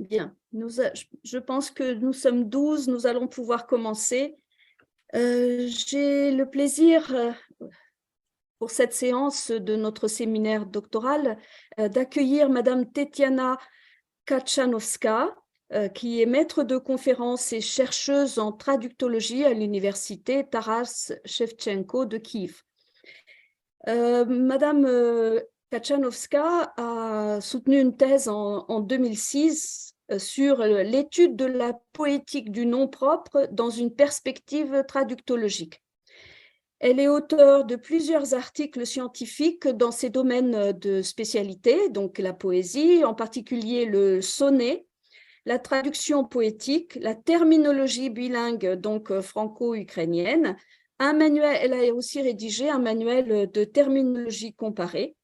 Bien, je pense que nous sommes 12, nous allons pouvoir commencer. J'ai le plaisir, pour cette séance de notre séminaire doctoral, d'accueillir Madame Tetiana Kachanowska, qui est maître de conférences et chercheuse en traductologie à l'université Taras Shevchenko de Kiev. Madame Kachanowska a soutenu une thèse en 2006 sur l'étude de la poétique du nom propre dans une perspective traductologique. Elle est auteure de plusieurs articles scientifiques dans ses domaines de spécialité, donc la poésie, en particulier le sonnet, la traduction poétique, la terminologie bilingue, donc franco-ukrainienne. Elle a aussi rédigé un manuel de terminologie comparée.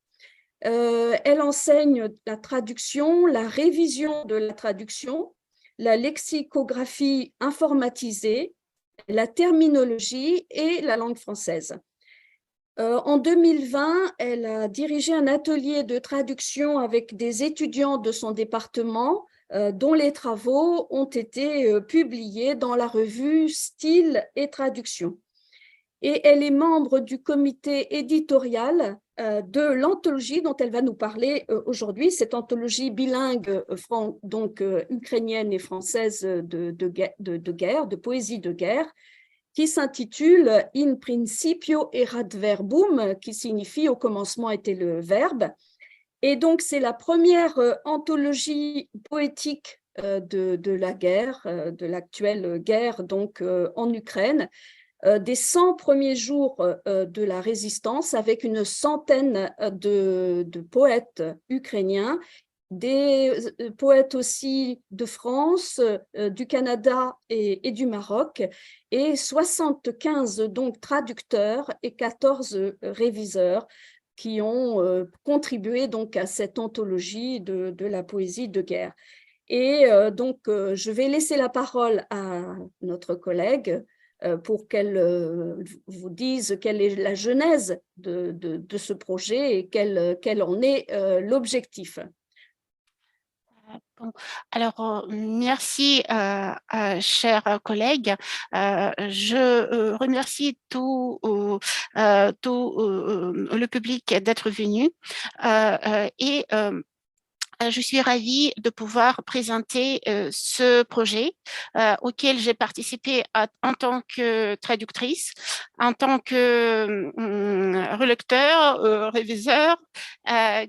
Elle enseigne la traduction, la révision de la traduction, la lexicographie informatisée, la terminologie et la langue française. En 2020, elle a dirigé un atelier de traduction avec des étudiants de son département, dont les travaux ont été publiés dans la revue Style et Traduction. Et elle est membre du comité éditorial de l'anthologie dont elle va nous parler aujourd'hui, cette anthologie bilingue, donc ukrainienne et française de guerre, de poésie de guerre, qui s'intitule In principio erat verbum, qui signifie au commencement était le verbe. Et donc, c'est la première anthologie poétique de la guerre, de l'actuelle guerre donc en Ukraine, des 100 premiers jours de la résistance, avec une centaine de poètes ukrainiens, des poètes aussi de France, du Canada et du Maroc, et 75 donc traducteurs et 14 réviseurs qui ont contribué donc à cette anthologie de la poésie de guerre. Et donc, je vais laisser la parole à notre collègue pour qu'elle vous dise quelle est la genèse de ce projet et quel en est l'objectif. Bon, alors merci chers collègues. Je remercie tout le public d'être venu et je suis ravie de pouvoir présenter ce projet auquel j'ai participé en tant que traductrice, en tant que relecteur, réviseur,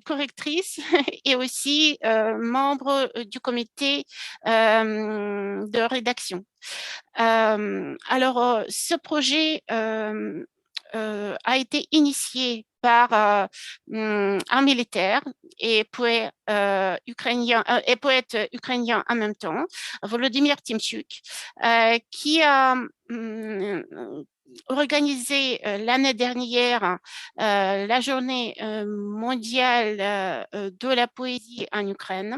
correctrice et aussi membre du comité de rédaction. Alors, ce projet a été initié par un militaire et poète ukrainien en même temps, Volodymyr Tymchuk, qui a organisé l'année dernière la journée mondiale de la poésie en Ukraine.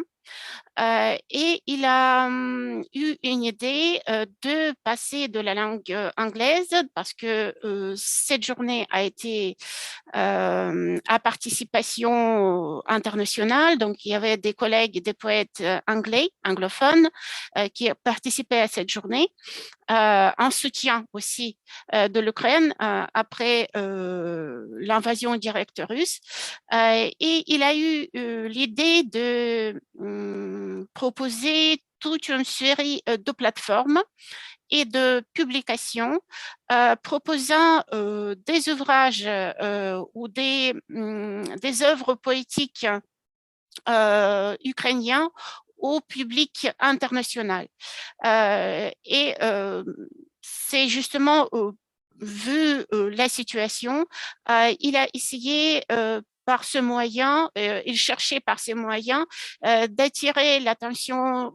Et il a eu une idée de passer de la langue anglaise parce que cette journée a été à participation internationale. Donc, il y avait des collègues, des poètes anglophones qui participaient à cette journée. En soutien aussi de l'Ukraine après l'invasion directe russe. Et il a eu l'idée de proposer toute une série de plateformes et de publications proposant des ouvrages ou des œuvres poétiques ukrainiens au public international. Et c'est justement, vu la situation, il a essayé par ce moyen, il cherchait par ces moyens d'attirer l'attention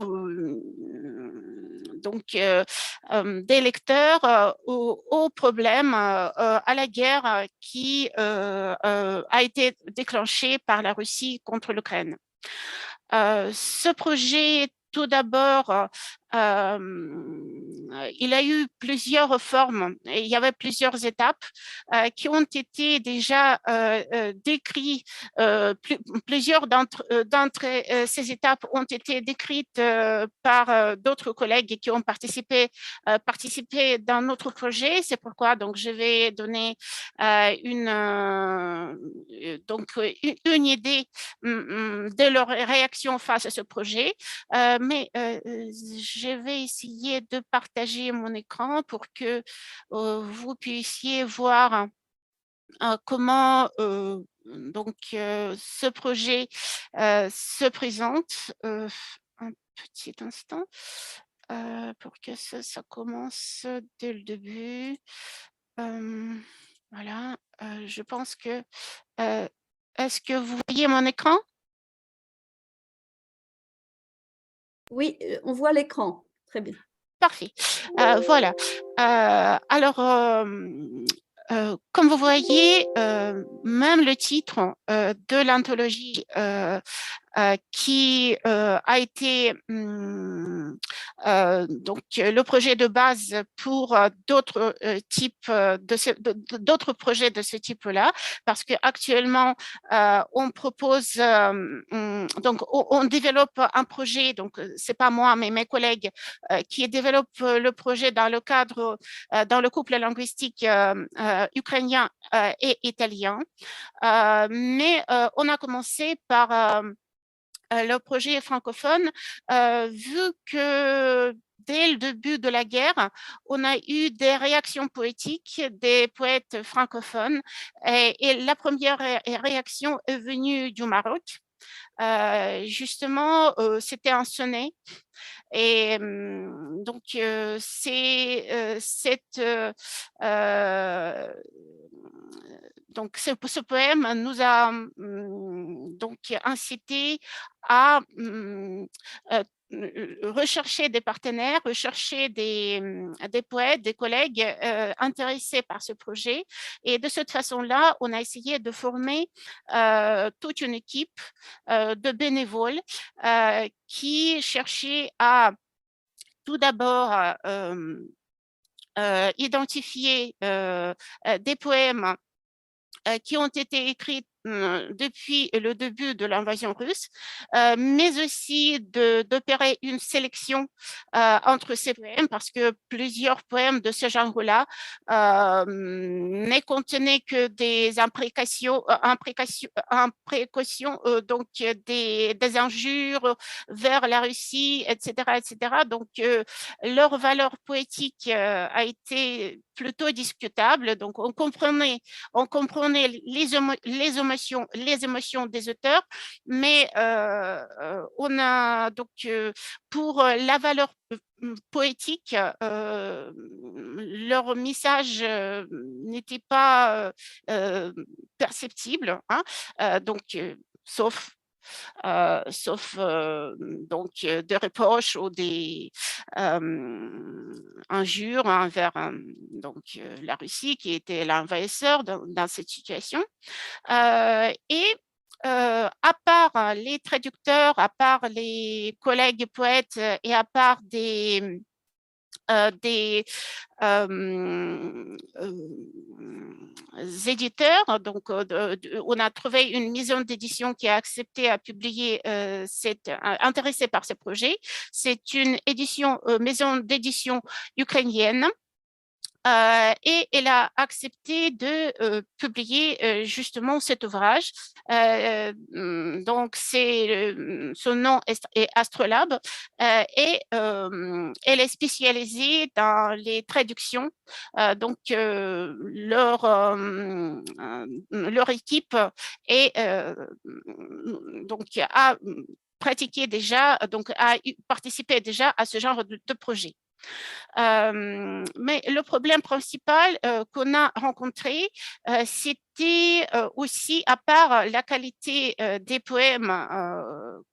donc des lecteurs au problème, à la guerre qui a été déclenchée par la Russie contre l'Ukraine. Ce projet, tout d'abord, il a eu plusieurs formes et il y avait plusieurs étapes qui ont été déjà décrites. Plusieurs d'entre ces étapes ont été décrites par d'autres collègues qui ont participé dans notre projet. C'est pourquoi donc je vais donner une idée de leur réaction face à ce projet. Mais je vais essayer de partager mon écran pour que vous puissiez voir comment ce projet se présente. Un petit instant pour que ça commence dès le début. Voilà, je pense que... est-ce que vous voyez mon écran? Oui, on voit l'écran. Très bien. Parfait. Voilà. Alors, comme vous voyez, même le titre de l'anthologie qui a été donc le projet de base pour d'autres types d'autres projets de ce type-là, parce que actuellement on propose donc on développe un projet, donc c'est pas moi mais mes collègues qui développent le projet dans le cadre dans le couple linguistique ukrainien et italien, mais on a commencé par le projet francophone, vu que dès le début de la guerre, on a eu des réactions poétiques des poètes francophones et la première réaction est venue du Maroc. Justement, c'était un sonnet. Et donc, c'est donc ce poème nous a donc incité à rechercher des partenaires, rechercher des poètes, des collègues intéressés par ce projet. Et de cette façon-là, on a essayé de former toute une équipe de bénévoles qui cherchaient à tout d'abord identifier des poèmes qui ont été écrits depuis le début de l'invasion russe, mais aussi d'opérer une sélection entre ces poèmes, parce que plusieurs poèmes de ce genre-là ne contenaient que des imprécations, donc des injures vers la Russie, etc., etc. Donc, leur valeur poétique a été plutôt discutable. Donc, on comprenait les émotions des auteurs, mais on a donc pour la valeur poétique, leur message n'était pas perceptible, hein, donc sauf donc des reproches ou des injures envers donc la Russie qui était l'envahisseur dans cette situation. Et à part les traducteurs, à part les collègues poètes et à part des éditeurs. Donc, on a trouvé une maison d'édition qui a accepté à publier, intéressée par ce projet. C'est une maison d'édition ukrainienne. Et elle a accepté de publier justement cet ouvrage. Donc, son nom est Astrolabe et elle est spécialisée dans les traductions. Donc, leur équipe donc, a pratiqué déjà, donc a participé déjà à ce genre de projet. Mais le problème principal qu'on a rencontré, c'est c'était aussi, à part la qualité des poèmes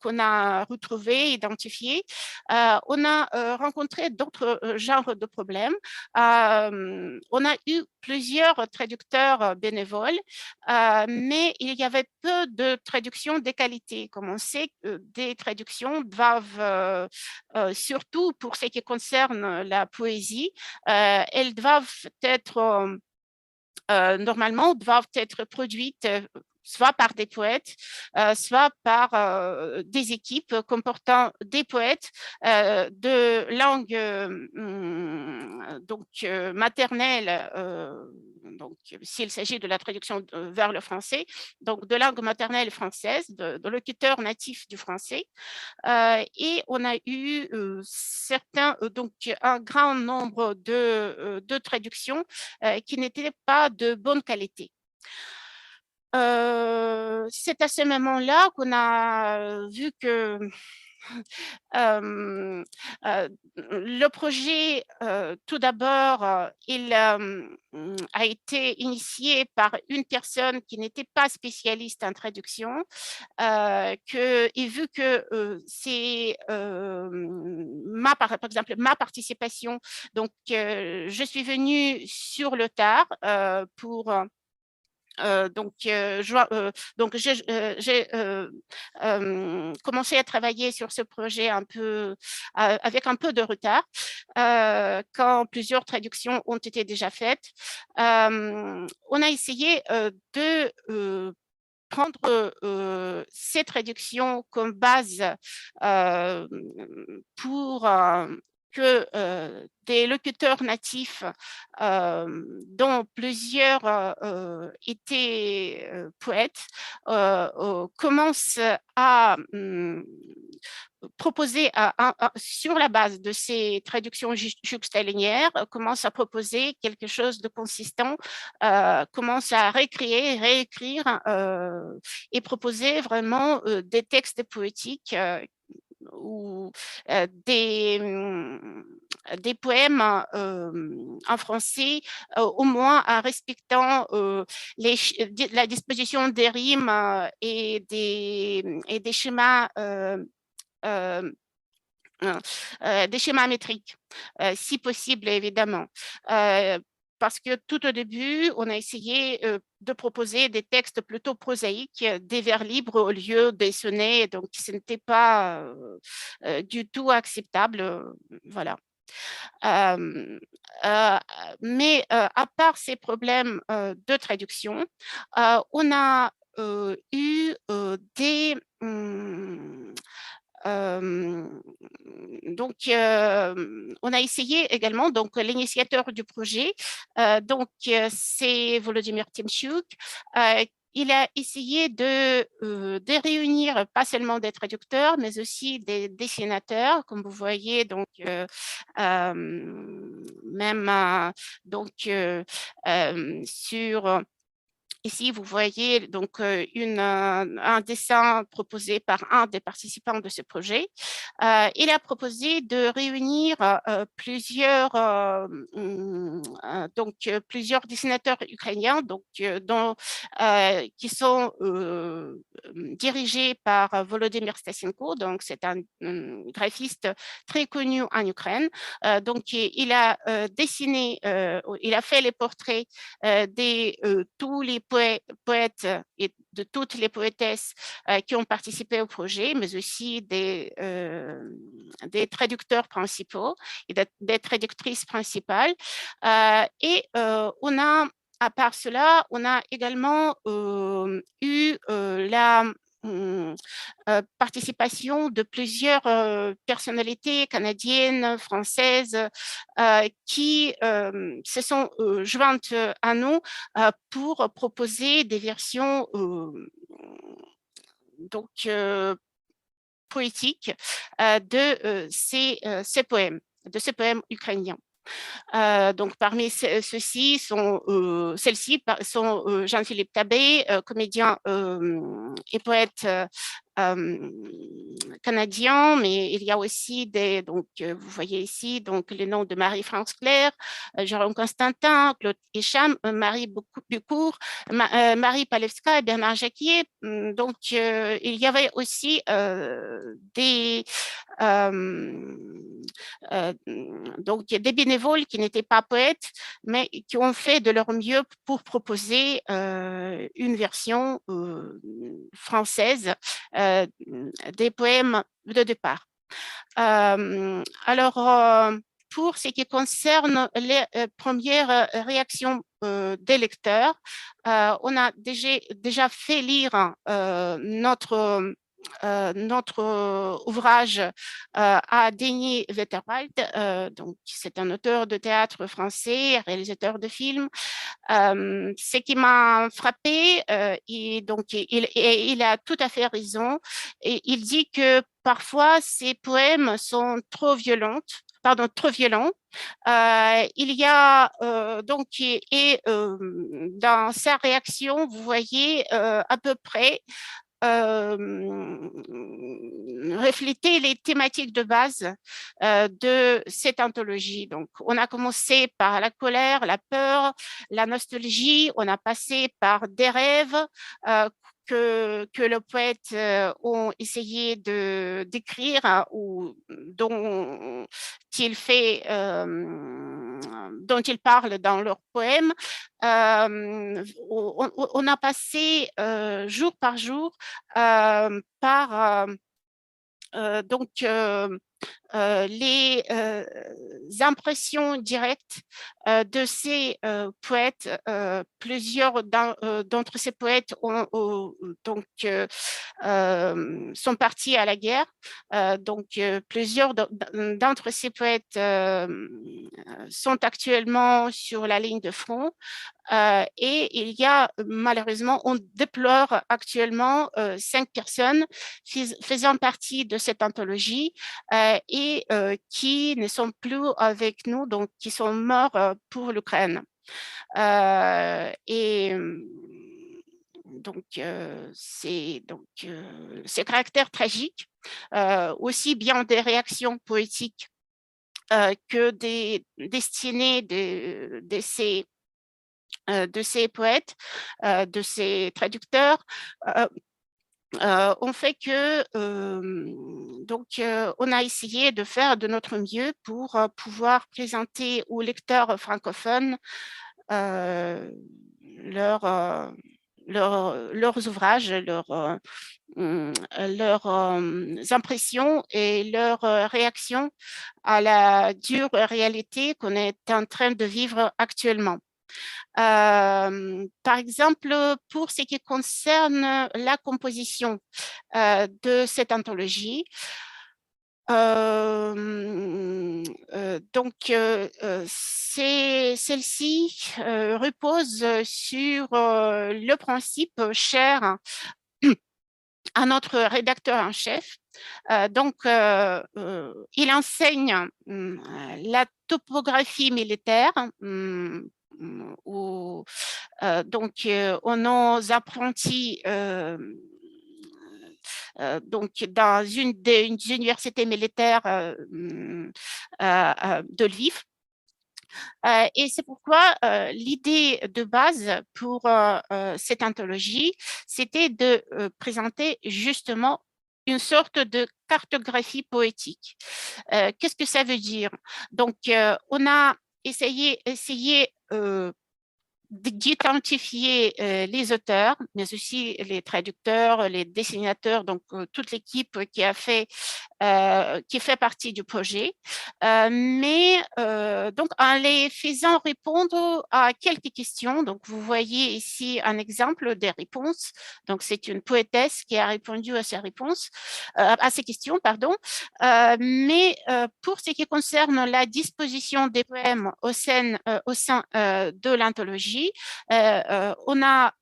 qu'on a retrouvés, identifiés, on a rencontré d'autres genres de problèmes. On a eu plusieurs traducteurs bénévoles, mais il y avait peu de traductions de qualité. Comme on sait, des traductions doivent, surtout pour ce qui concerne la poésie, elles doivent être normalement doivent être produites soit par des poètes, soit par des équipes comportant des poètes de langue maternelle, donc s'il s'agit de la traduction vers le français, donc de langue maternelle française, de locuteurs natifs du français. Et on a eu donc un grand nombre de traductions qui n'étaient pas de bonne qualité. C'est à ce moment-là qu'on a vu que le projet, tout d'abord, il a été initié par une personne qui n'était pas spécialiste en traduction, et vu que c'est par exemple ma participation, donc je suis venue sur le tard pour donc, j'ai commencé à travailler sur ce projet avec un peu de retard, quand plusieurs traductions ont été déjà faites. On a essayé de prendre ces traductions comme base pour que des locuteurs natifs, dont plusieurs étaient poètes, commencent à proposer, sur la base de ces traductions juxtalinéaires, commence à proposer quelque chose de consistant, commence à réécrire et proposer vraiment des textes poétiques ou des poèmes en français, au moins en respectant la disposition des rimes et des schémas des schémas métriques, si possible, évidemment. Parce que tout au début, on a essayé de proposer des textes plutôt prosaïques, des vers libres au lieu des sonnets, donc ce n'était pas du tout acceptable. Voilà. Mais à part ces problèmes de traduction, on a eu des donc, on a essayé également, donc l'initiateur du projet, c'est Volodymyr Tymchuk. Il a essayé de réunir pas seulement des traducteurs, mais aussi des dessinateurs, comme vous voyez, donc même sur ici, vous voyez donc un dessin proposé par un des participants de ce projet. Il a proposé de réunir plusieurs dessinateurs ukrainiens, donc qui sont dirigés par Volodymyr Stasenko. Donc c'est un graphiste très connu en Ukraine. Donc il a dessiné, il a fait les portraits de tous les poètes et de toutes les poétesses qui ont participé au projet, mais aussi des traducteurs principaux et des traductrices principales. Et on a, à part cela, on a également eu la participation de plusieurs personnalités canadiennes, françaises, qui se sont jointes à nous pour proposer des versions poétiques de ces poèmes, ukrainiens. Donc, parmi celles-ci sont Jean-Philippe Tabé, comédien et poète canadiens, mais il y a aussi donc, vous voyez ici donc, les noms de Marie-France Claire, Jérôme Constantin, Claude Hicham, Marie Bucourt, Marie Palevska et Bernard Jacquier. Donc, il y avait aussi donc des bénévoles qui n'étaient pas poètes, mais qui ont fait de leur mieux pour proposer une version française des poèmes de départ. Alors, pour ce qui concerne les premières réactions des lecteurs, on a déjà fait lire notre ouvrage à Denis Wetterwald, donc c'est un auteur de théâtre français, réalisateur de films. Ce qui m'a frappé, il a tout à fait raison, et il dit que parfois ces poèmes sont trop violents. Il y a donc dans sa réaction, vous voyez à peu près refléter les thématiques de base de cette anthologie. Donc, on a commencé par la colère, la peur, la nostalgie, on a passé par des rêves que le poète ont essayé de d'écrire ou dont dont il parle dans leurs poèmes. On a passé jour par jour par donc les impressions directes de ces poètes. Plusieurs d'entre ces poètes sont partis à la guerre. Donc, plusieurs d'entre ces poètes sont actuellement sur la ligne de front. Et il y a malheureusement, on déplore actuellement 5 personnes faisant partie de cette anthologie et qui ne sont plus avec nous, donc qui sont morts pour l'Ukraine. Et donc, c'est caractère tragique, aussi bien des réactions poétiques que des destinées de ces poètes, de ces traducteurs, ont fait que on a essayé de faire de notre mieux pour pouvoir présenter aux lecteurs francophones leurs ouvrages, leurs impressions et leurs réactions à la dure réalité qu'on est en train de vivre actuellement. Par exemple, pour ce qui concerne la composition de cette anthologie, celle-ci repose sur le principe cher à notre rédacteur en chef. Il enseigne la topographie militaire aux nos apprentis dans une des universités militaires de Lviv. Et c'est pourquoi l'idée de base pour cette anthologie, c'était de présenter justement une sorte de cartographie poétique. Qu'est-ce que ça veut dire? Donc, on a essayé d'identifier les auteurs, mais aussi les traducteurs, les dessinateurs, donc toute l'équipe qui fait partie du projet, mais donc en les faisant répondre à quelques questions. Donc vous voyez ici un exemple des réponses. Donc c'est une poétesse qui a répondu à ces questions, pardon. Mais pour ce qui concerne la disposition des poèmes au sein de l'anthologie, on a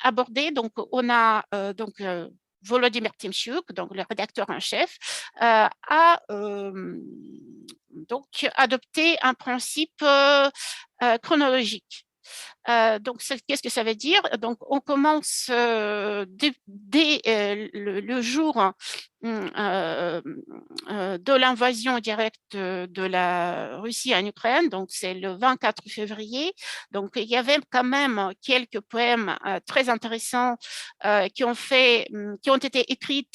abordé, on a Volodymyr Timchuk, donc le rédacteur en chef, a donc adopté un principe chronologique. Donc, qu'est-ce que ça veut dire? Donc, on commence dès le jour de l'invasion directe de la Russie en Ukraine, donc c'est le 24 février. Donc, il y avait quand même quelques poèmes très intéressants qui ont été écrits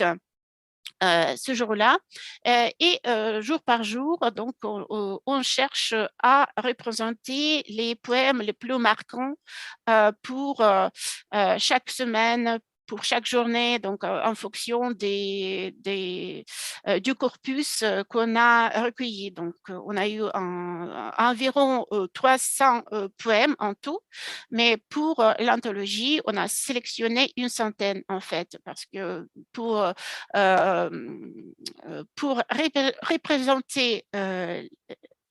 ce jour-là. Et jour par jour, donc, on cherche à représenter les poèmes les plus marquants pour chaque semaine, pour chaque journée, donc en fonction du corpus qu'on a recueilli. Donc, on a eu environ 300 poèmes en tout, mais pour l'anthologie, on a sélectionné une centaine en fait, parce que pour représenter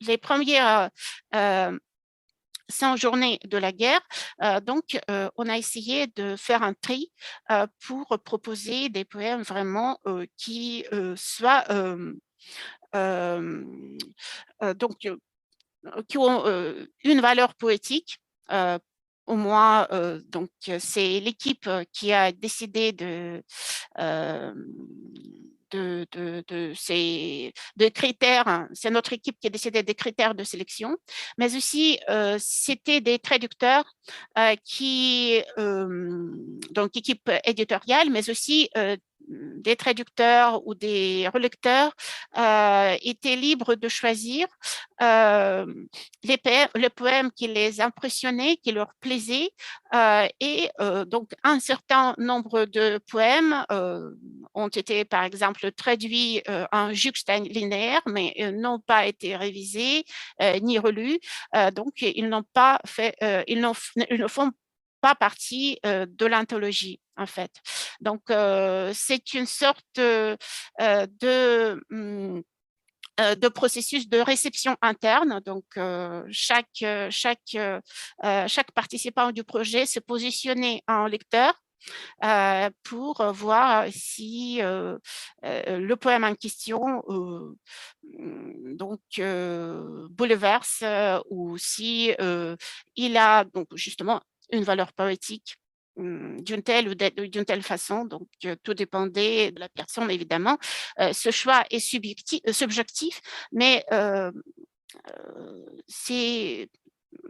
les premières 100 journées de la guerre. Donc, on a essayé de faire un tri pour proposer des poèmes vraiment qui soient donc, qui ont une valeur poétique. Au moins, donc c'est l'équipe qui a décidé de critères, hein. C'est notre équipe qui a décidé des critères de sélection, mais aussi c'était des traducteurs donc équipe éditoriale, mais aussi des traducteurs ou des relecteurs étaient libres de choisir les poèmes qui les impressionnaient, qui leur plaisaient, et donc un certain nombre de poèmes ont été par exemple traduits en juxtalinéaire, mais n'ont pas été révisés ni relus, donc ils n'ont pas fait, ils ne font pas partie de l'anthologie en fait. Donc c'est une sorte de processus de réception interne. Donc, chaque participant du projet se positionnait en lecteur pour voir si le poème en question donc bouleverse ou si il a donc justement une valeur poétique d'une telle ou d'une telle façon. Donc, tout dépendait de la personne, évidemment. Ce choix est subjectif, mais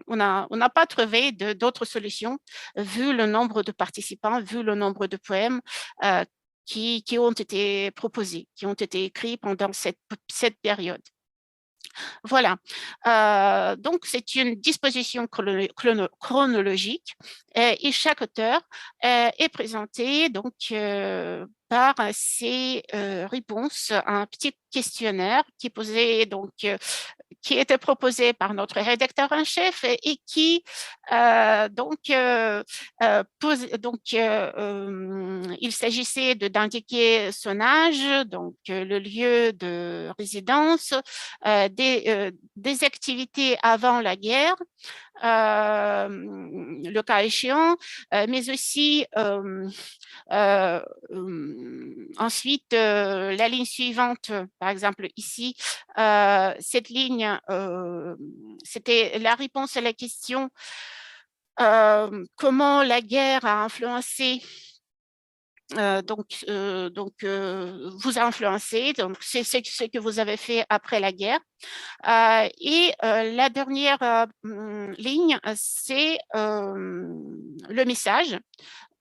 on n'a pas trouvé d'autres solutions vu le nombre de participants, vu le nombre de poèmes qui ont été proposés, qui ont été écrits pendant cette période. Voilà. Donc, c'est une disposition chronologique et chaque auteur est présenté donc, par ses réponses à un petit questionnaire qui était proposé par notre rédacteur en chef et qui il s'agissait d'indiquer son âge, donc le lieu de résidence, des activités avant la guerre, le cas échéant, mais aussi ensuite la ligne suivante, par exemple ici, cette ligne, c'était la réponse à la question comment la guerre a influencé vous a influencé, donc c'est ce que vous avez fait après la guerre. Et la dernière ligne, c'est le message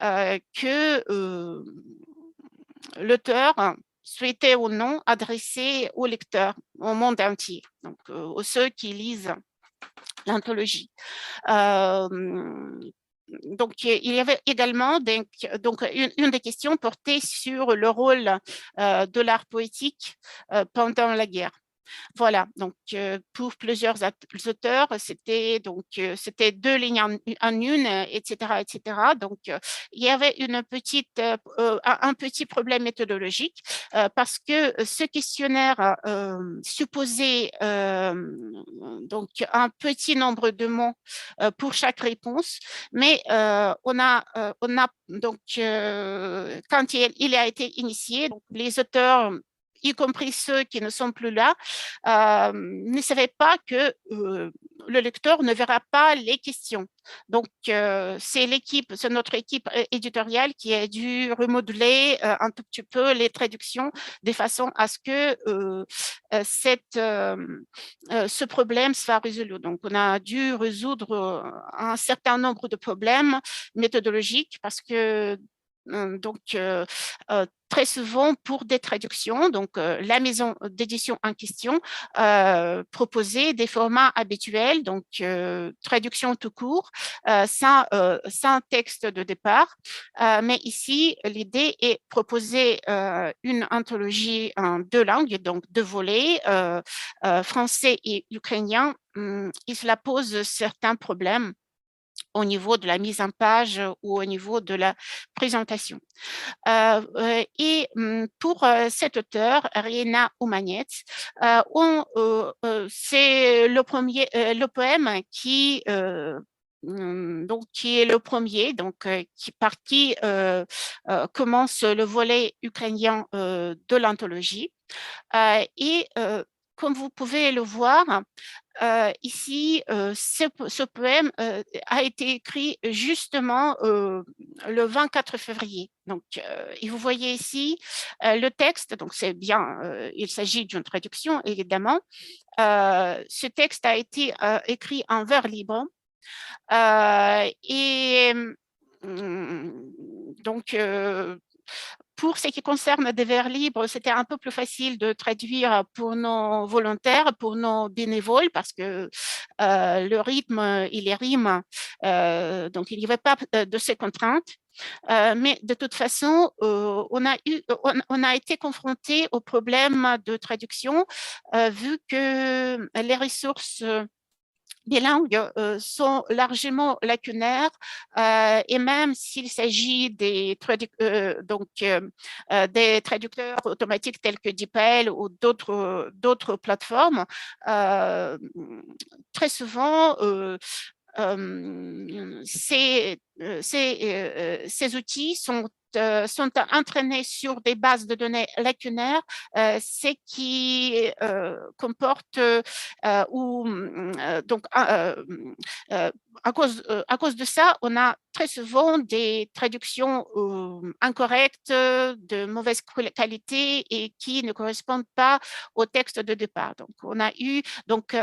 que l'auteur souhaitait ou non adresser aux lecteurs, au monde entier, donc aux ceux qui lisent l'anthologie. Donc, il y avait également une des questions portait sur le rôle de l'art poétique pendant la guerre. Voilà, donc pour plusieurs auteurs, c'était deux lignes en une, etc., etc. Donc, il y avait un petit problème méthodologique parce que ce questionnaire supposait donc un petit nombre de mots pour chaque réponse, mais on a donc quand il a été initié, donc les auteurs y compris ceux qui ne sont plus là, ne savaient pas que le lecteur ne verra pas les questions. Donc, c'est notre équipe éditoriale qui a dû remodeler un tout petit peu les traductions de façon à ce que ce problème soit résolu. Donc, on a dû résoudre un certain nombre de problèmes méthodologiques parce que très souvent pour des traductions, donc la maison d'édition en question proposait des formats habituels, donc traduction tout court, sans texte de départ. Mais ici, l'idée est proposer une anthologie en 2 langues, donc 2 volets, français et ukrainien. Et cela pose certains problèmes au niveau de la mise en page ou au niveau de la présentation. Et pour cet auteur, Riena Oumanets, c'est le poème qui donc qui est le premier, donc par qui commence le volet ukrainien de l'anthologie. Et comme vous pouvez le voir, ici, ce poème a été écrit justement le 24 février. Donc, et vous voyez ici le texte, donc c'est bien, il s'agit d'une traduction évidemment. Ce texte a été écrit en vers libre. Et donc, pour ce qui concerne des vers libres, c'était un peu plus facile de traduire pour nos volontaires, pour nos bénévoles, parce que le rythme et les rimes, donc il n'y avait pas de ces contraintes. Mais de toute façon, on a été confronté au problème de traduction, vu que les ressources des langues sont largement lacunaires et même s'il s'agit des traducteurs automatiques tels que DeepL ou d'autres plateformes, très souvent ces outils sont entraînés sur des bases de données lacunaires, ce qui comporte donc à cause de ça, on a très souvent des traductions incorrectes, de mauvaise qualité et qui ne correspondent pas au texte de départ. Donc, on a eu donc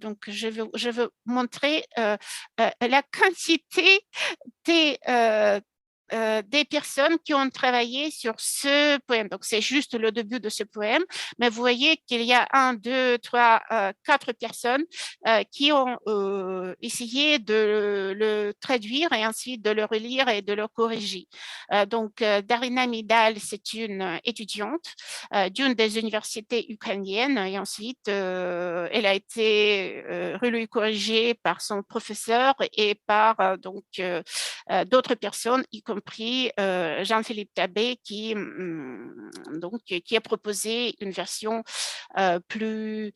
donc je veux montrer la quantité des personnes qui ont travaillé sur ce poème. Donc, c'est juste le début de ce poème, mais vous voyez qu'il y a 1, 2, 3, 4 personnes qui ont essayé de le traduire et ensuite de le relire et de le corriger. Donc, Darina Midal, c'est une étudiante d'une des universités ukrainiennes et ensuite, elle a été relue, corrigée par son professeur et par d'autres personnes, y compris Jean-Philippe Tabé, qui a proposé une version plus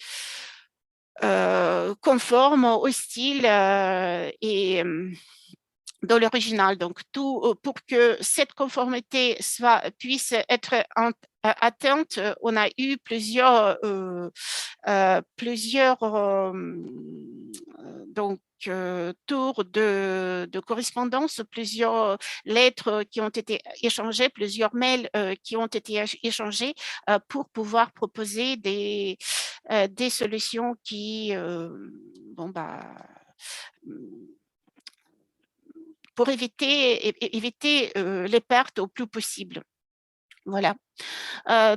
conforme au style et dans l'original. Donc, tout pour que cette conformité puisse être atteinte, on a eu plusieurs tours de correspondance, plusieurs lettres qui ont été échangées, plusieurs mails qui ont été échangés pour pouvoir proposer des solutions qui, pour éviter les pertes au plus possible. Voilà.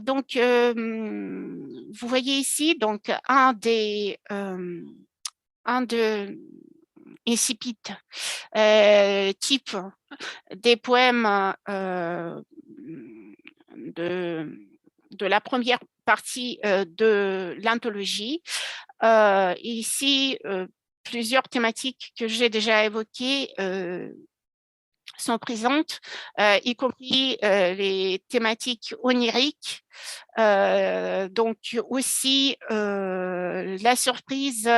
Donc, vous voyez ici donc un de incipit type des poèmes de la première partie de l'anthologie. Ici, plusieurs thématiques que j'ai déjà évoquées sont présentes, y compris les thématiques oniriques, Donc aussi la surprise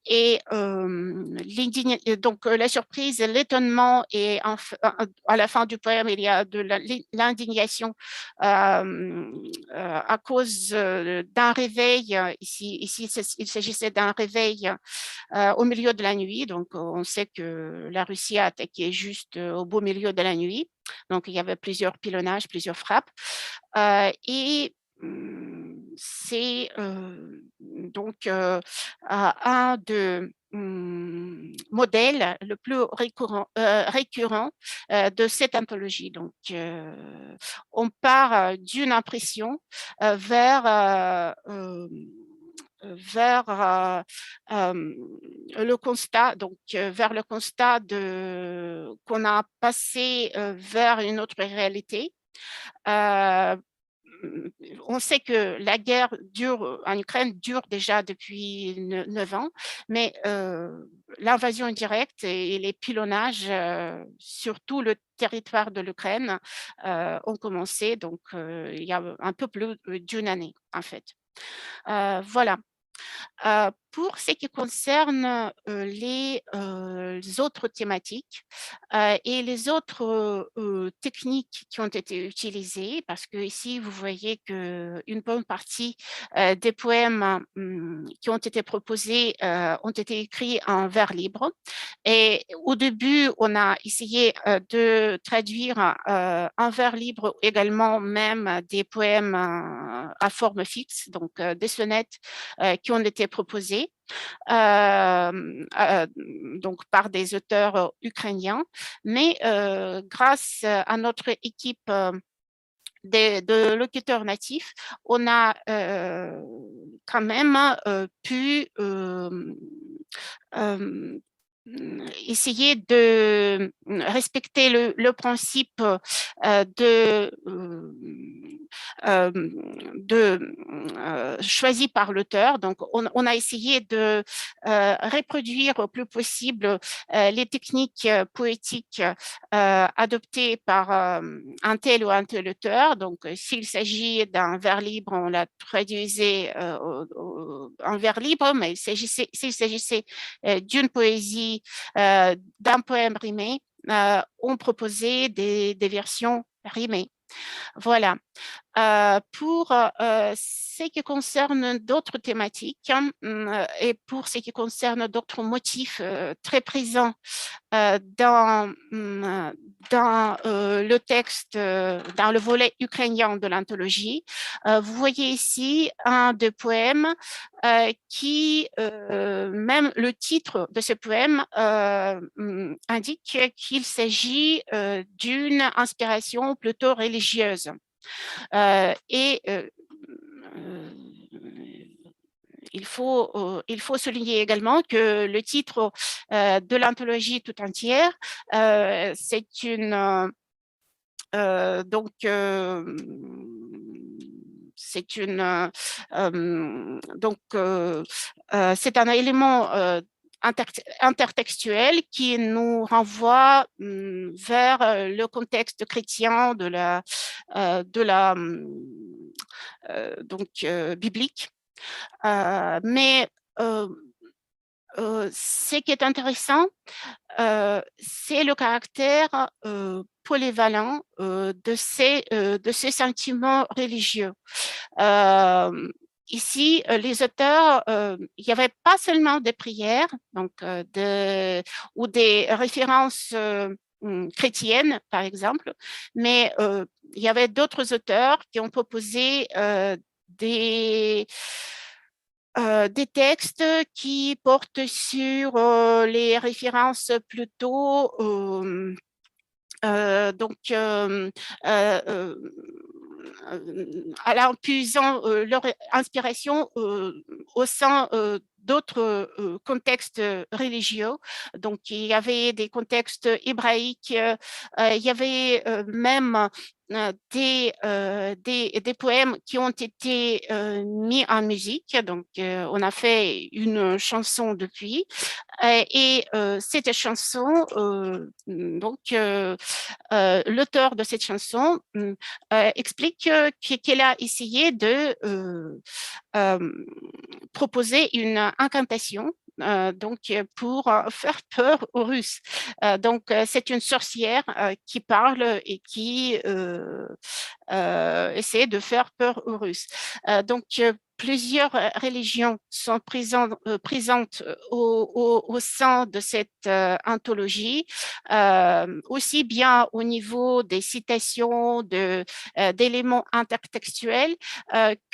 et donc la surprise, l'étonnement et à la fin du poème, il y a de l'indignation à cause d'un réveil. Ici, il s'agissait d'un réveil au milieu de la nuit. Donc, on sait que la Russie a attaqué juste au beau milieu de la nuit. Donc, il y avait plusieurs pilonnages, plusieurs frappes. Et c'est donc un de modèles le plus récurrent de cette anthologie. Donc, on part d'une impression vers le constat, donc vers le constat qu'on a passé vers une autre réalité. On sait que la guerre en Ukraine dure déjà depuis 9 ans, mais l'invasion directe et les pilonnages sur tout le territoire de l'Ukraine ont commencé, donc il y a un peu plus d'une année en fait. Voilà. Pour ce qui concerne les autres thématiques et les autres techniques qui ont été utilisées, parce que ici vous voyez qu'une bonne partie des poèmes qui ont été proposés ont été écrits en vers libre. Et au début, on a essayé de traduire en vers libre également même des poèmes à forme fixe, donc des sonnettes qui ont été proposés donc par des auteurs ukrainiens, mais grâce à notre équipe de locuteurs natifs, on a quand même pu essayer de respecter le principe choisi par l'auteur. Donc, on a essayé de reproduire au plus possible les techniques poétiques adoptées par un tel ou un tel auteur. Donc, s'il s'agit d'un vers libre, on l'a traduisait en vers libre, mais s'il s'agissait d'une poésie, d'un poème rimé, on proposait des versions rimées. Voilà. Pour ce qui concerne d'autres thématiques et pour ce qui concerne d'autres motifs très présents dans le texte, dans le volet ukrainien de l'anthologie, vous voyez ici un des poèmes qui, même le titre de ce poème indique qu'il s'agit d'une inspiration plutôt religieuse. Et il faut souligner également que le titre de l'anthologie tout entière, c'est c'est un élément intertextuel qui nous renvoie vers le contexte chrétien biblique. Mais ce qui est intéressant, c'est le caractère polyvalent de ces sentiments religieux. Ici, les auteurs, il n'y avait pas seulement des prières donc, ou des références chrétiennes, par exemple, mais il y avait d'autres auteurs qui ont proposé des textes qui portent sur les références plutôt alors puisant leur inspiration au sein d'autres contextes religieux. Donc, il y avait des contextes hébraïques, il y avait même des poèmes qui ont été mis en musique. Donc, on a fait une chanson depuis. Et cette chanson, donc, l'auteur de cette chanson explique qu'elle a essayé de proposer une incantation donc pour faire peur aux Russes. Donc, c'est une sorcière qui parle et qui essaie de faire peur aux Russes. Donc, plusieurs religions sont présentes au sein de cette anthologie, aussi bien au niveau des citations d'éléments intertextuels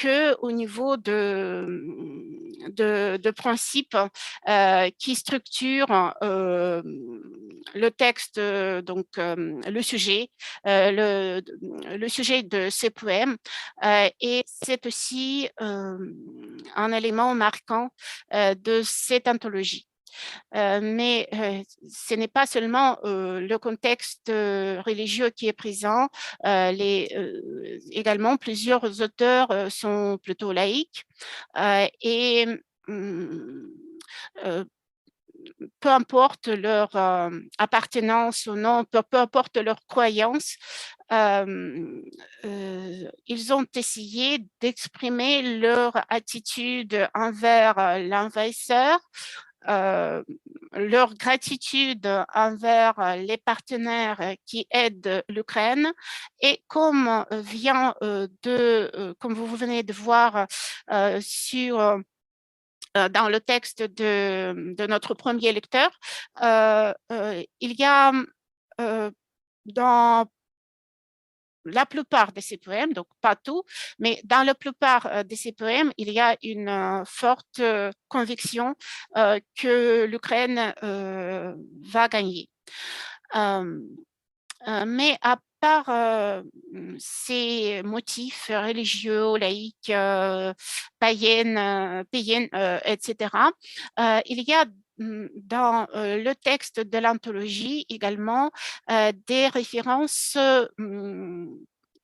qu'au niveau de principes qui structurent le texte, donc le sujet de ces poèmes. Et c'est aussi un élément marquant de cette anthologie. Mais ce n'est pas seulement le contexte religieux qui est présent, également plusieurs auteurs sont plutôt laïques et peu importe leur appartenance ou non, peu importe leur croyance, ils ont essayé d'exprimer leur attitude envers l'envahisseur, leur gratitude envers les partenaires qui aident l'Ukraine et comme vient comme vous venez de voir dans le texte de notre premier lecteur, il y a dans la plupart de ces poèmes, donc pas tout, mais dans la plupart de ces poèmes, il y a une forte conviction que l'Ukraine va gagner. Mais à part ces motifs religieux, laïques, païennes, etc., il y a dans le texte de l'anthologie également des références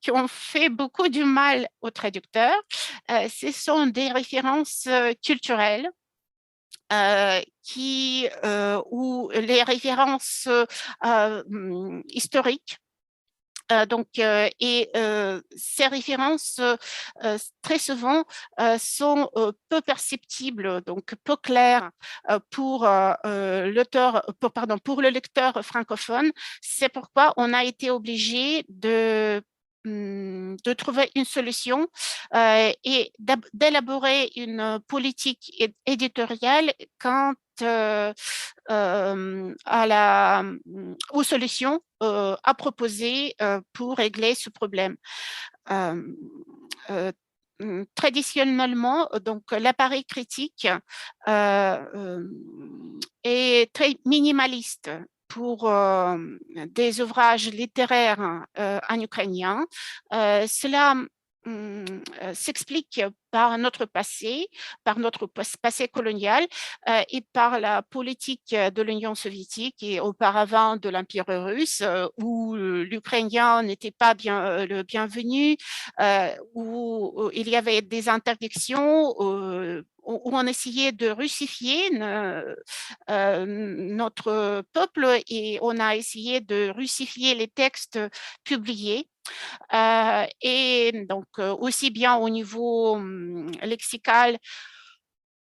qui ont fait beaucoup du mal aux traducteurs. Ce sont des références culturelles ou les références historiques. Ces références très souvent sont peu perceptibles, donc peu claires pour le lecteur francophone. C'est pourquoi on a été obligé de trouver une solution et d'élaborer une politique éditoriale quant aux solutions à proposer pour régler ce problème. Traditionnellement, donc l'appareil critique est très minimaliste pour des ouvrages littéraires en ukrainien. Cela s'explique par notre passé colonial et par la politique de l'Union soviétique et auparavant de l'Empire russe, où l'ukrainien n'était pas le bienvenu, où il y avait des interdictions, où on essayait de russifier notre peuple et on a essayé de russifier les textes publiés. Et donc, aussi bien au niveau lexical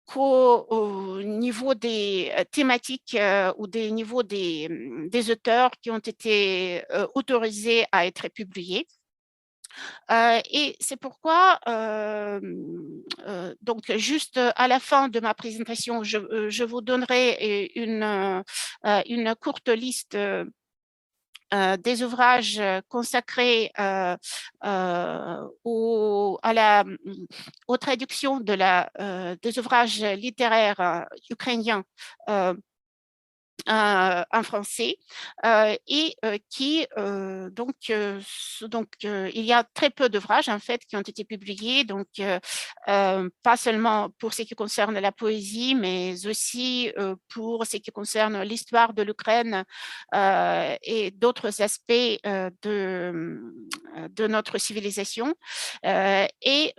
qu'au niveau des thématiques ou des niveaux des auteurs qui ont été autorisés à être publiés. Et c'est pourquoi, donc juste à la fin de ma présentation, je vous donnerai une courte liste des ouvrages consacrés aux traductions des ouvrages littéraires ukrainiens en français et qui il y a très peu d'ouvrages en fait qui ont été publiés, donc pas seulement pour ce qui concerne la poésie, mais aussi pour ce qui concerne l'histoire de l'Ukraine et d'autres aspects de notre civilisation. Et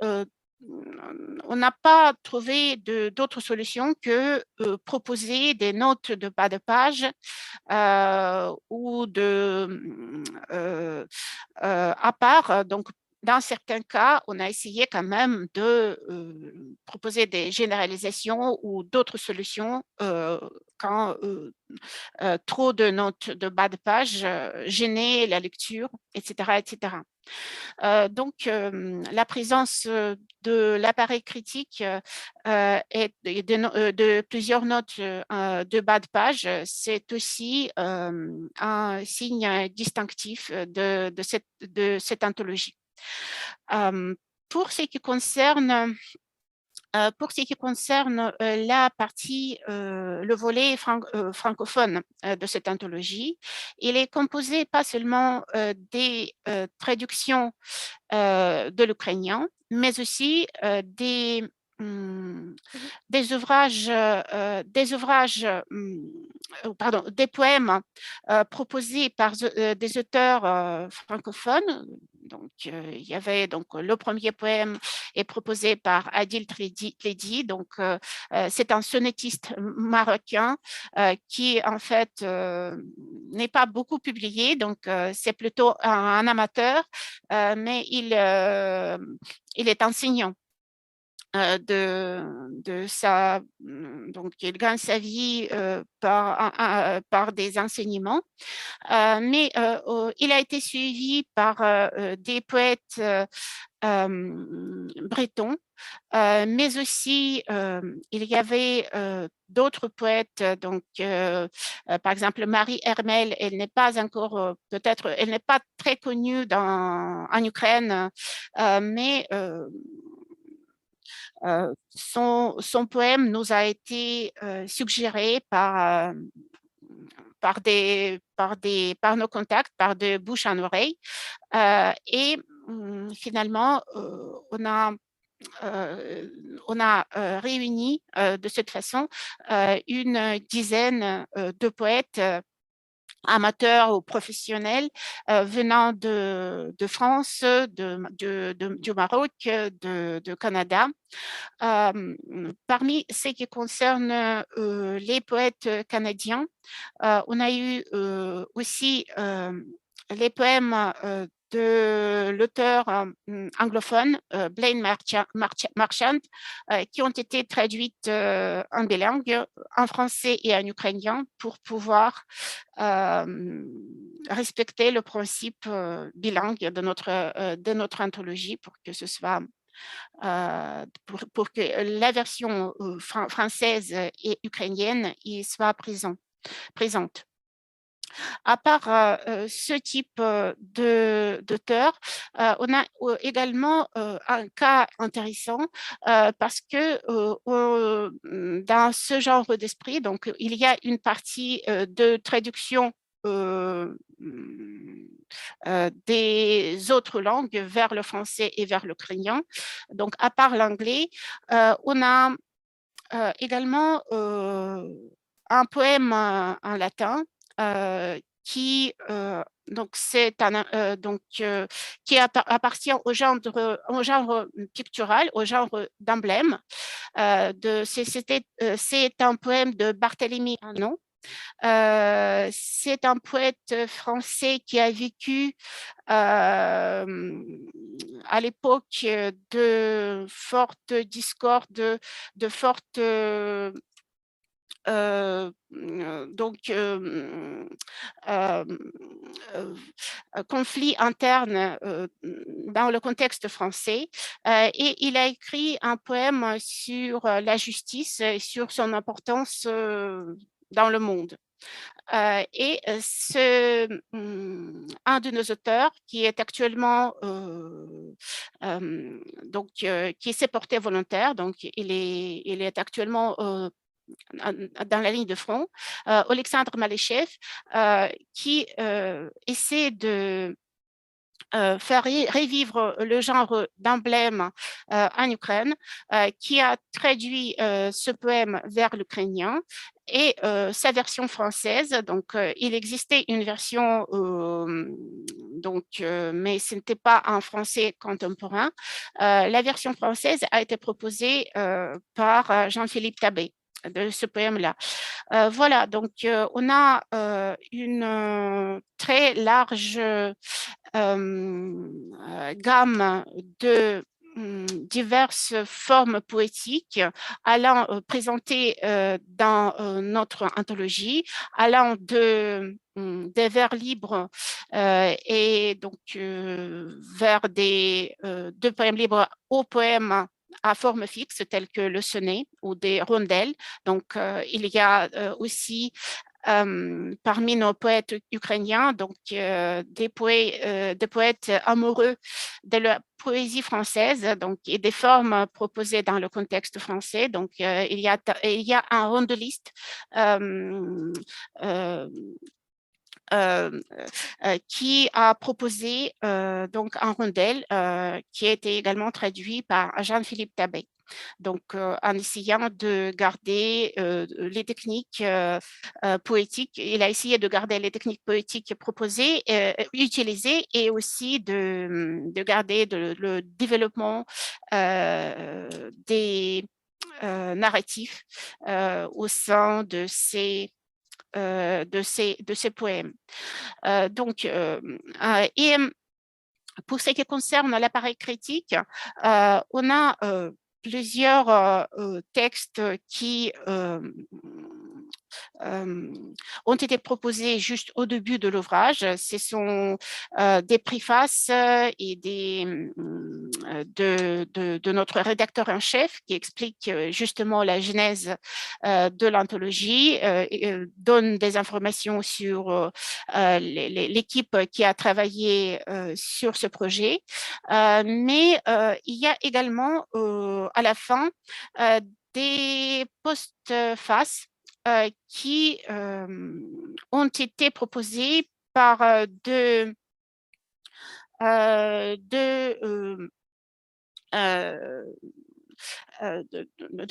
on n'a pas trouvé d'autres solutions que proposer des notes de bas de page ou à part. Donc, dans certains cas, on a essayé quand même de proposer des généralisations ou d'autres solutions quand trop de notes de bas de page gênaient la lecture, etc., etc. Donc, la présence de l'appareil critique et de plusieurs notes de bas de page, c'est aussi un signe distinctif de cette anthologie. Pour ce qui concerne la partie, le volet francophone de cette anthologie, il est composé pas seulement des traductions de l'ukrainien, mais aussi des ouvrages, des poèmes proposés par des auteurs francophones. Donc, il y avait donc le premier poème est proposé par Adil Tledi. Donc, c'est un sonnettiste marocain qui en fait n'est pas beaucoup publié. Donc, c'est plutôt un amateur, mais il est enseignant. Donc il gagne sa vie par des enseignements, mais il a été suivi par des poètes bretons, mais aussi il y avait d'autres poètes, donc par exemple Marie Hermel, elle n'est pas encore peut-être, elle n'est pas très connue en Ukraine, mais son poème nous a été suggéré par nos contacts, par de bouche en oreille. Et finalement, on a réuni de cette façon une dizaine de poètes amateurs ou professionnels venant de France, du Maroc, de Canada. Parmi ce qui concerne les poètes canadiens, on a eu aussi les poèmes de l'auteur anglophone Blaine Marchand, qui ont été traduites en bilingue, en français et en ukrainien, pour pouvoir respecter le principe bilingue de notre anthologie, pour que ce soit pour que la version française et ukrainienne y soit présente. À part ce type d'auteur, on a également un cas intéressant parce que dans ce genre d'esprit, donc il y a une partie de traduction des autres langues vers le français et vers l'ukrainien. Donc, à part l'anglais, on a également un poème en latin qui qui appartient au genre pictural, au genre d'emblème. C'est un poème de Barthélemy Arnault. C'est un poète français qui a vécu à l'époque de fortes discordes, de fortes conflits internes dans le contexte français, et il a écrit un poème sur la justice et sur son importance dans le monde. Et un de nos auteurs qui est actuellement qui s'est porté volontaire, donc il est actuellement dans la ligne de front, Oleksandr Malechev, qui essaie de faire revivre le genre d'emblème en Ukraine, qui a traduit ce poème vers l'ukrainien et sa version française. Donc, il existait une version, mais ce n'était pas en français contemporain. La version française a été proposée par Jean-Philippe Tabé de ce poème-là. Voilà, donc on a une très large gamme de diverses formes poétiques allant présentées dans notre anthologie, allant des vers libres et donc vers de poèmes libres aux poèmes à forme fixe tels que le sonnet ou des rondelles. Donc, il y a aussi parmi nos poètes ukrainiens, donc des poètes amoureux de la poésie française, donc et des formes proposées dans le contexte français. Donc il y a un rondelliste qui a proposé donc un rondel qui a été également traduit par Jean-Philippe Tabet. Donc, en essayant de garder les techniques poétiques, il a essayé de garder les techniques poétiques proposées, utilisées, et aussi de garder le développement des narratifs au sein de ces poèmes. Et pour ce qui concerne l'appareil critique, on a plusieurs textes qui ont été proposés juste au début de l'ouvrage. Ce sont des préfaces et de notre rédacteur en chef qui explique justement la genèse de l'anthologie, donne des informations sur l'équipe qui a travaillé sur ce projet. Mais il y a également à la fin des postfaces qui ont été proposés par deux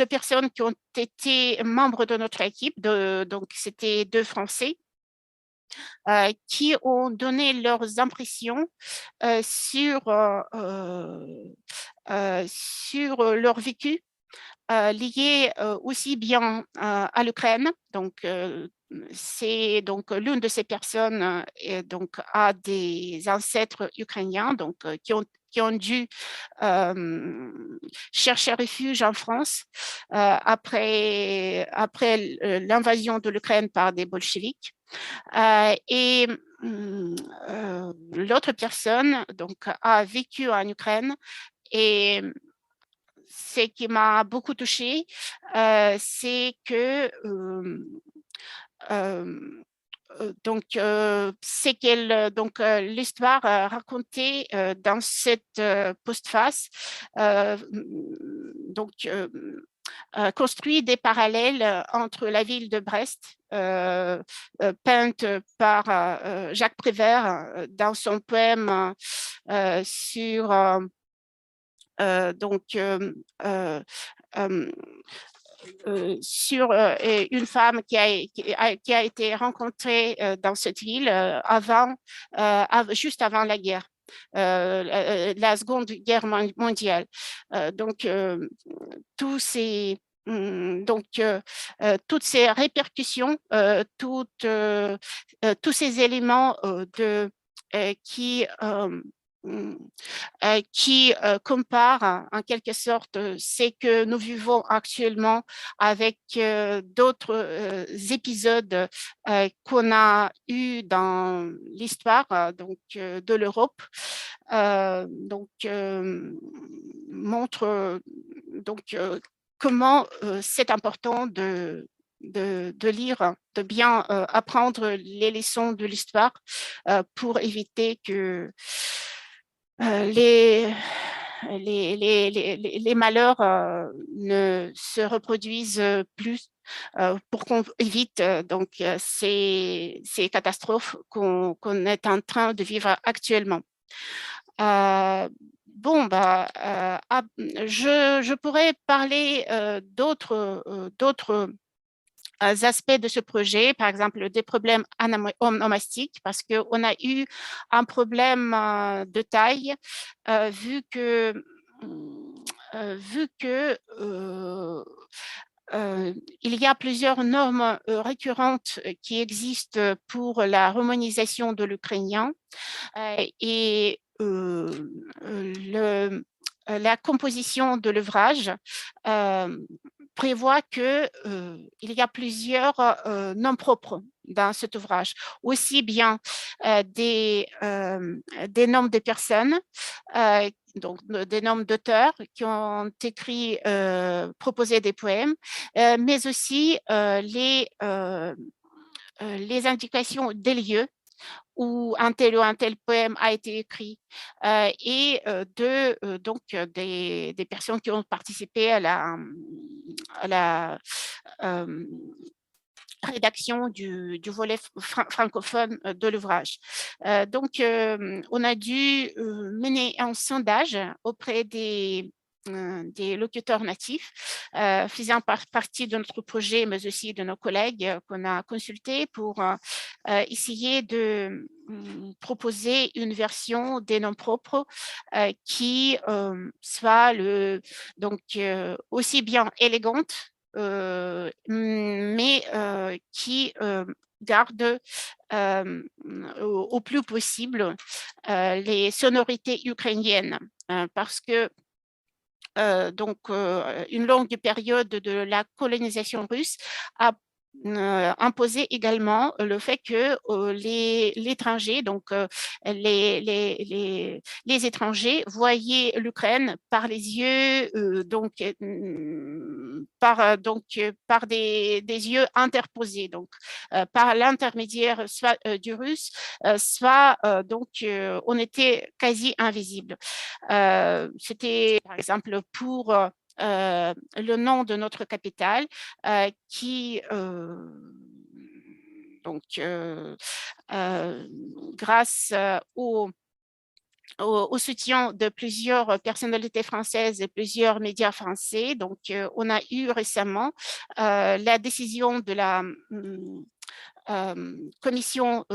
personnes qui ont été membres de notre équipe, donc c'était deux Français, qui ont donné leurs impressions sur leur vécu lié aussi bien à l'Ukraine. Donc, c'est donc l'une de ces personnes donc a des ancêtres ukrainiens, donc qui ont dû chercher refuge en France après l'invasion de l'Ukraine par des bolcheviks. Et l'autre personne donc a vécu en Ukraine, et ce qui m'a beaucoup touchée, c'est que donc c'est qu'elle donc l'histoire racontée dans cette postface donc construit des parallèles entre la ville de Brest, peinte par Jacques Prévert dans son poème sur sur une femme qui a été rencontrée dans cette ville juste avant la guerre. La Seconde Guerre mondiale. Donc, tous ces toutes ces répercussions, tous ces éléments qui compare en quelque sorte ce que nous vivons actuellement avec d'autres épisodes qu'on a eu dans l'histoire donc de l'Europe, montre donc comment c'est important de lire, de bien apprendre les leçons de l'histoire pour éviter que les malheurs ne se reproduisent plus, pour qu'on évite donc ces catastrophes qu'on est en train de vivre actuellement. Bon, bah, je pourrais parler d'autres aspects de ce projet, par exemple des problèmes onomastiques, parce qu'on a eu un problème de taille, vu que il y a plusieurs normes récurrentes qui existent pour la romanisation de l'ukrainien, et la composition de l'ouvrage prévoit qu'il y a plusieurs noms propres dans cet ouvrage, aussi bien des noms de personnes, donc des noms d'auteurs qui ont écrit, proposé des poèmes, mais aussi les indications des lieux où un tel ou un tel poème a été écrit, et donc des personnes qui ont participé à la rédaction du volet francophone de l'ouvrage. Donc, on a dû mener un sondage auprès des locuteurs natifs, faisant partie de notre projet, mais aussi de nos collègues qu'on a consultés pour essayer de proposer une version des noms propres qui soit donc aussi bien élégante, mais qui garde au plus possible les sonorités ukrainiennes, parce que donc une longue période de la colonisation russe a imposé également le fait que l'étranger, donc les étrangers voyaient l'Ukraine par les yeux, par des yeux interposés, donc par l'intermédiaire soit du russe, soit donc on était quasi invisible. C'était par exemple pour le nom de notre capitale, qui donc grâce au soutien de plusieurs personnalités françaises et plusieurs médias français, donc on a eu récemment la décision de la commission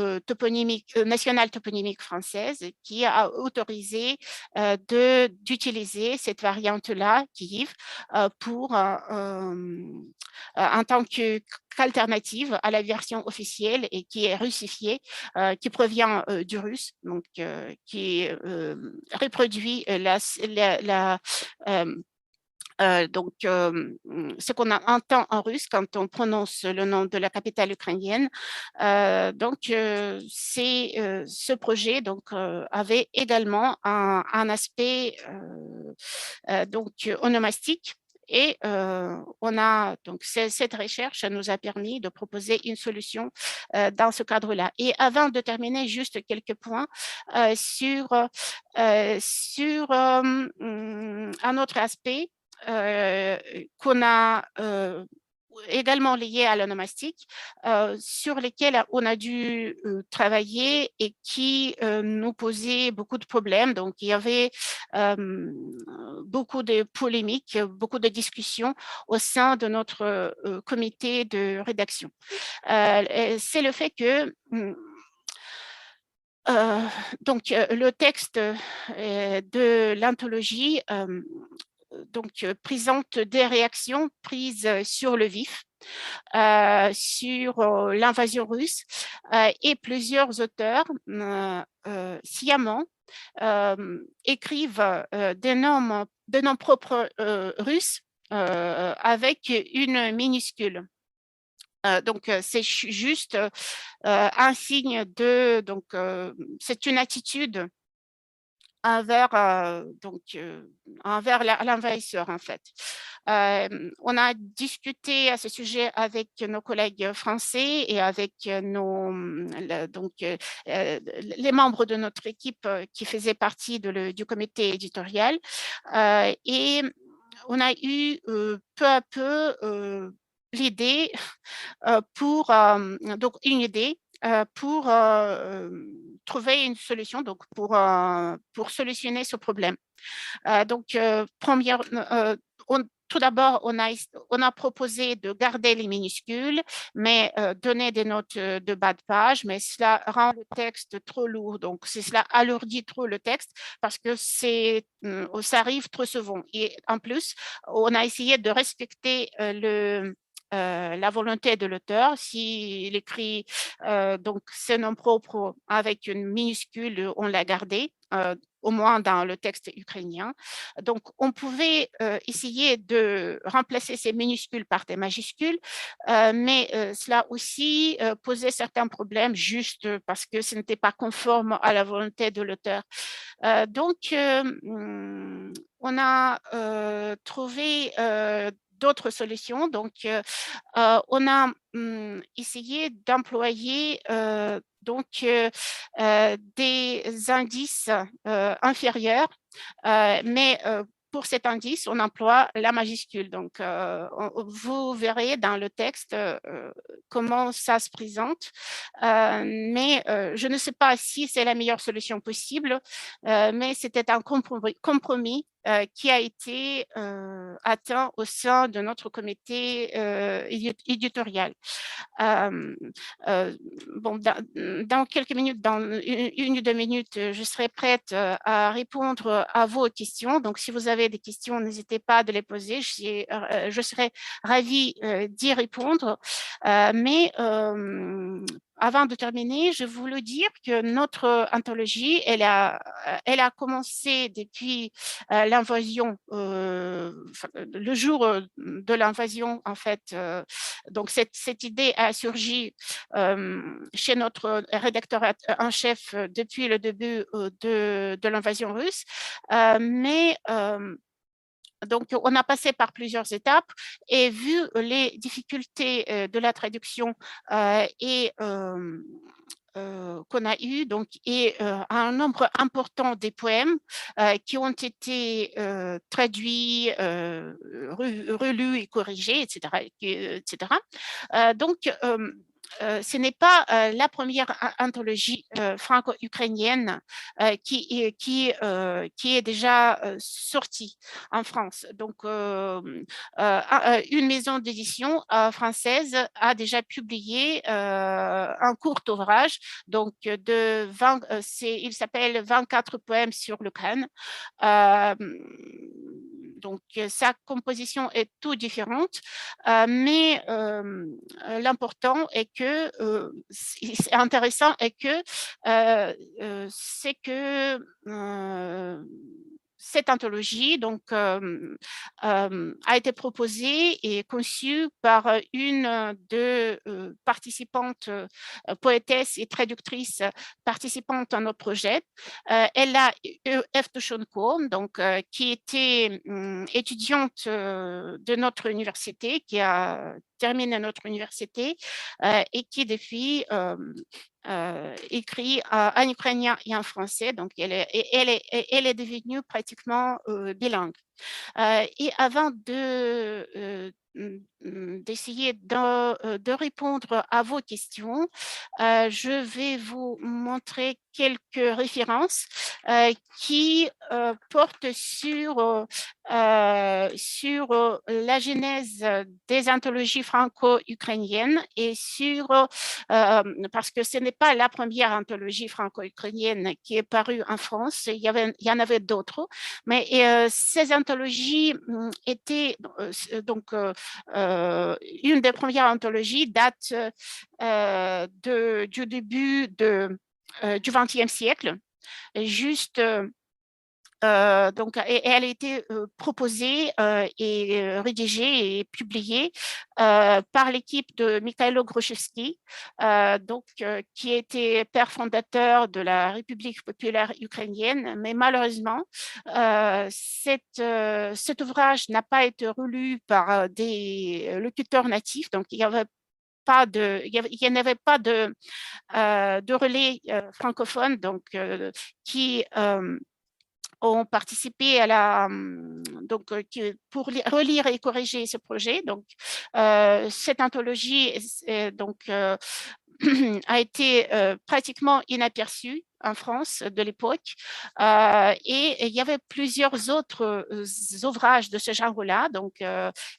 nationale toponymique française qui a autorisé d'utiliser cette variante-là, Kyiv, pour en tant qu'alternative à la version officielle et qui est russifiée, qui provient du russe, donc qui reproduit donc, ce qu'on entend en russe quand on prononce le nom de la capitale ukrainienne. Donc, ce projet donc, avait également un aspect donc, onomastique. Et on a donc cette recherche nous a permis de proposer une solution dans ce cadre-là. Et avant de terminer, juste quelques points sur un autre aspect qu'on a également lié à l'onomastique, sur lesquels on a dû travailler et qui nous posaient beaucoup de problèmes. Donc, il y avait beaucoup de polémiques, beaucoup de discussions au sein de notre comité de rédaction. C'est le fait que donc, le texte de l'anthologie donc, présente des réactions prises sur le vif sur l'invasion russe, et plusieurs auteurs sciemment écrivent des noms propres russes avec une minuscule. Donc, c'est juste un signe de… Donc, c'est une attitude envers, envers l'envahisseur, en fait. On a discuté à ce sujet avec nos collègues français et avec les membres de notre équipe qui faisaient partie du comité éditorial. Et on a eu peu à peu l'idée pour trouver une solution, donc pour solutionner ce problème. Tout d'abord, on a proposé de garder les minuscules, mais donner des notes de bas de page, mais cela rend le texte trop lourd. Donc, cela alourdit trop le texte parce que ça arrive trop souvent. Et en plus, on a essayé de respecter la volonté de l'auteur. S'il écrit donc ses noms propres avec une minuscule, on l'a gardé. Au moins dans le texte ukrainien. Donc, on pouvait essayer de remplacer ces minuscules par des majuscules, mais cela aussi posait certains problèmes juste parce que ce n'était pas conforme à la volonté de l'auteur. On a trouvé d'autres solutions. Donc, on a essayé d'employer des indices inférieurs, mais pour cet indice, on emploie la majuscule. Donc, vous verrez dans le texte comment ça se présente, mais je ne sais pas si c'est la meilleure solution possible, mais c'était un compromis qui a été atteint au sein de notre comité éditorial. Dans quelques minutes, dans une ou deux minutes, je serai prête à répondre à vos questions. Donc, si vous avez des questions, n'hésitez pas à les poser. Je serai ravie d'y répondre. Mais avant de terminer, je voulais dire que notre anthologie, elle a commencé depuis l'invasion, le jour de l'invasion, en fait. Donc, cette idée a surgi chez notre rédacteur en chef depuis le début de l'invasion russe. Donc, on a passé par plusieurs étapes et vu les difficultés de la traduction et qu'on a eu, donc, et un nombre important des poèmes qui ont été traduits, relus et corrigés, etc. Donc, ce n'est pas la première anthologie franco-ukrainienne qui est déjà sortie en France. Donc, une maison d'édition française a déjà publié un court ouvrage, donc il s'appelle 24 poèmes sur l'Ukraine. Donc, sa composition est tout différente, mais l'important est que, c'est intéressant, est que c'est que cette anthologie donc, a été proposée et conçue par une de participantes, poétesses et traductrices participantes à notre projet. Ella Evtushchenko, donc, qui était étudiante de notre université, qui a terminé notre université et qui depuis écrit en ukrainien et en français, donc elle est devenue pratiquement bilingue. Et avant d'essayer de répondre à vos questions, je vais vous montrer quelques références qui portent sur la genèse des anthologies franco-ukrainiennes et parce que ce n'est pas la première anthologie franco-ukrainienne qui est parue en France, il y en avait d'autres, mais ces anthologies étaient donc une des premières anthologies date du début du XXe siècle, juste Et elle a été proposée et rédigée et publiée par l'équipe de Mikhailo Grushevsky, qui était père fondateur de la République populaire ukrainienne. Mais malheureusement, cet ouvrage n'a pas été relu par des locuteurs natifs, donc il n'y avait pas de, il n'y avait pas de relais francophones qui ont participé à pour relire et corriger ce projet. Donc, cette anthologie a été pratiquement inaperçue en France de l'époque, et il y avait plusieurs autres ouvrages de ce genre-là,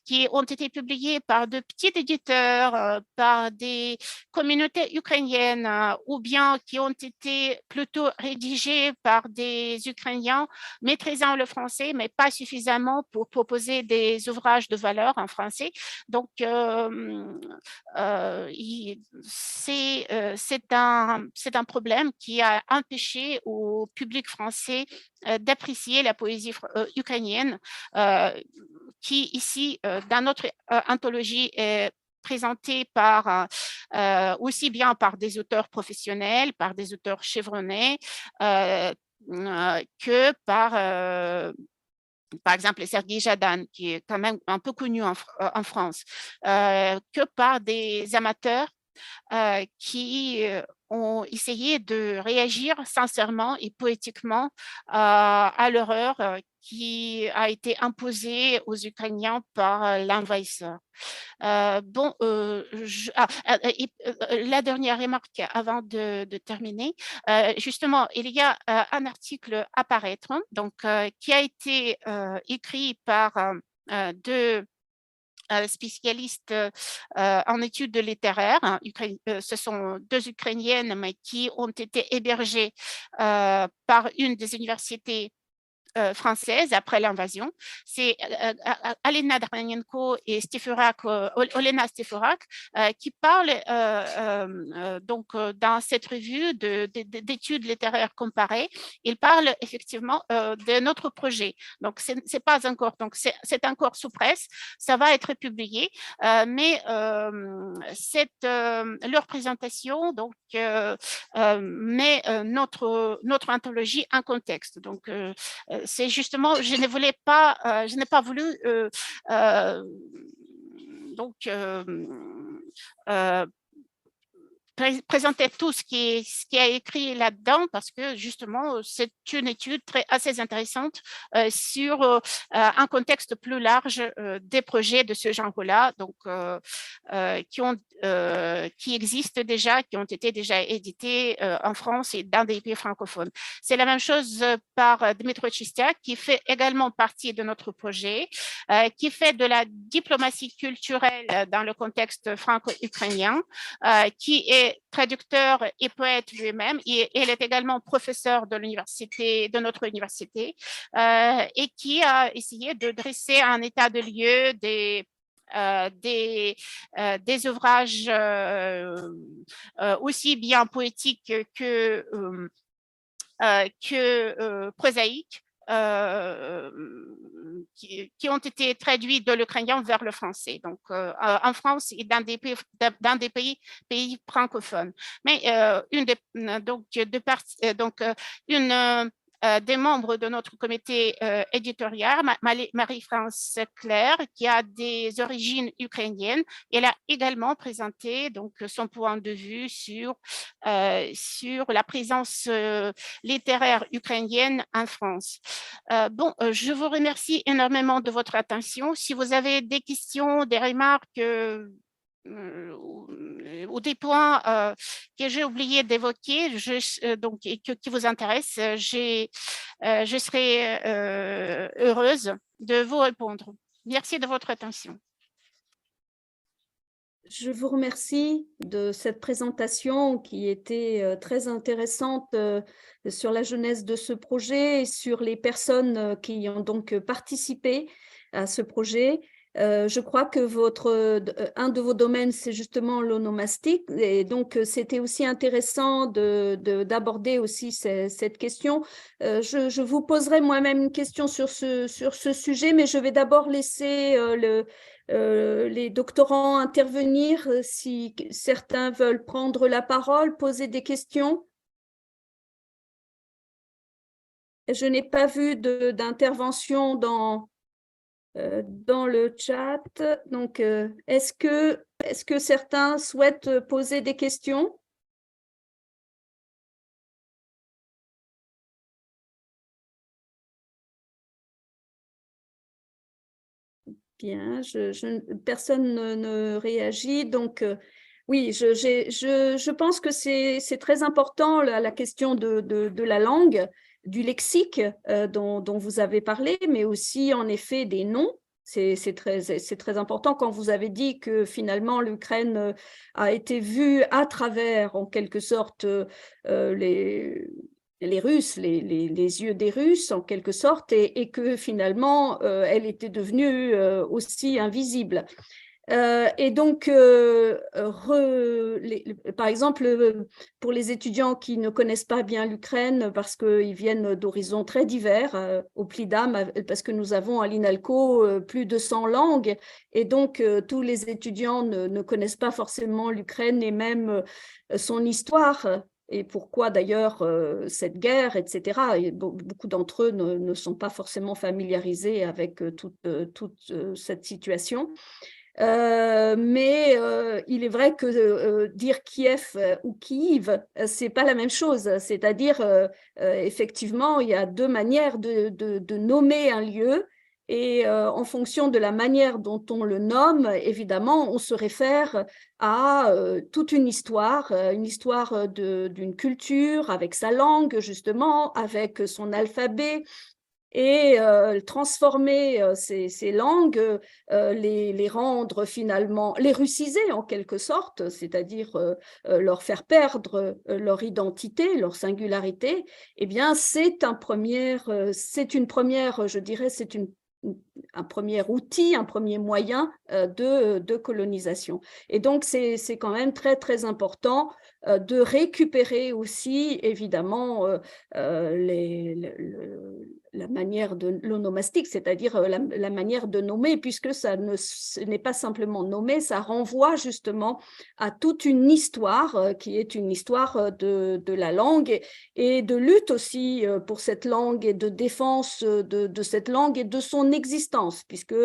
qui ont été publiés par de petits éditeurs, par des communautés ukrainiennes, ou bien qui ont été plutôt rédigés par des Ukrainiens maîtrisant le français, mais pas suffisamment pour proposer des ouvrages de valeur en français. Donc, c'est un problème qui a empêché au public français d'apprécier la poésie ukrainienne, qui ici, dans notre anthologie, est présentée aussi bien par des auteurs professionnels, par des auteurs chevronnés, que par exemple, Sergueï Jadan, qui est quand même un peu connu en France, que par des amateurs qui ont essayé de réagir sincèrement et poétiquement à l'horreur qui a été imposée aux Ukrainiens par l'envahisseur. La dernière remarque avant de terminer, justement, il y a un article à paraître, qui a été écrit par deux spécialistes en études littéraires. Ce sont deux Ukrainiennes, mais qui ont été hébergées par une des universités française après l'invasion. C'est Alena Dranenko et Olena Steforak qui parlent dans cette revue d'études littéraires comparées. Ils parlent effectivement de notre projet. Donc, c'est pas encore, donc c'est encore sous presse. Ça va être publié, mais leur présentation met notre anthologie en contexte. Donc, c'est justement, je n'ai pas voulu présenter tout ce qui est écrit là-dedans, parce que justement, c'est une étude assez intéressante sur un contexte plus large des projets de ce genre-là, qui existent déjà, qui ont été déjà édités en France et dans des pays francophones. C'est la même chose par Dmytro Chistyak, qui fait également partie de notre projet, qui fait de la diplomatie culturelle dans le contexte franco-ukrainien, qui est traducteur et poète lui-même. Il est également professeur de notre université, et qui a essayé de dresser un état de lieu des ouvrages aussi bien poétiques que prosaïques, qui ont été traduits de l'ukrainien vers le français, donc en France et dans des pays francophones. Mais une des membres de notre comité éditorial, Marie-France Claire, qui a des origines ukrainiennes, elle a également présenté son point de vue sur la présence littéraire ukrainienne en France. Je vous remercie énormément de votre attention. Si vous avez des questions, des remarques ou des points que j'ai oublié d'évoquer, qui vous intéressent, je serai heureuse de vous répondre. Merci de votre attention. Je vous remercie de cette présentation qui était très intéressante sur la jeunesse de ce projet et sur les personnes qui ont donc participé à ce projet. Je crois que un de vos domaines, c'est justement l'onomastique. Et donc, c'était aussi intéressant d'aborder aussi cette question. Je vous poserai moi-même une question sur ce sujet, mais je vais d'abord laisser les doctorants intervenir si certains veulent prendre la parole, poser des questions. Je n'ai pas vu d'intervention dans le chat. Donc, est-ce que certains souhaitent poser des questions? Bien, personne ne réagit. Donc, oui, je pense que c'est très important la question de la langue, du lexique dont vous avez parlé, mais aussi en effet des noms. C'est très important quand vous avez dit que finalement l'Ukraine a été vue à travers, en quelque sorte, les Russes, les yeux des Russes en quelque sorte, et que finalement elle était devenue aussi invisible. Et donc, par exemple, pour les étudiants qui ne connaissent pas bien l'Ukraine, parce qu'ils viennent d'horizons très divers, au Plidam, parce que nous avons à l'INALCO plus de 100 langues, et donc tous les étudiants ne connaissent pas forcément l'Ukraine et même son histoire. Et pourquoi d'ailleurs cette guerre, etc. Et beaucoup d'entre eux ne sont pas forcément familiarisés avec toute cette situation. Mais il est vrai que dire Kiev ou Kyiv, c'est pas la même chose. C'est-à-dire, effectivement, il y a deux manières de nommer un lieu. Et en fonction de la manière dont on le nomme, évidemment, on se réfère à toute une histoire d'une culture, avec sa langue, justement, avec son alphabet, et transformer ces langues, les rendre finalement, les russiser en quelque sorte, c'est-à-dire leur faire perdre leur identité, leur singularité, eh bien c'est une première, je dirais, un premier outil, un premier moyen de colonisation. Et donc, c'est quand même très, très important de récupérer aussi, évidemment, la manière de l'onomastique, c'est-à-dire la manière de nommer, puisque ce n'est pas simplement nommer, ça renvoie justement à toute une histoire qui est une histoire de la langue et de lutte aussi pour cette langue et de défense de cette langue et de son existence, puisque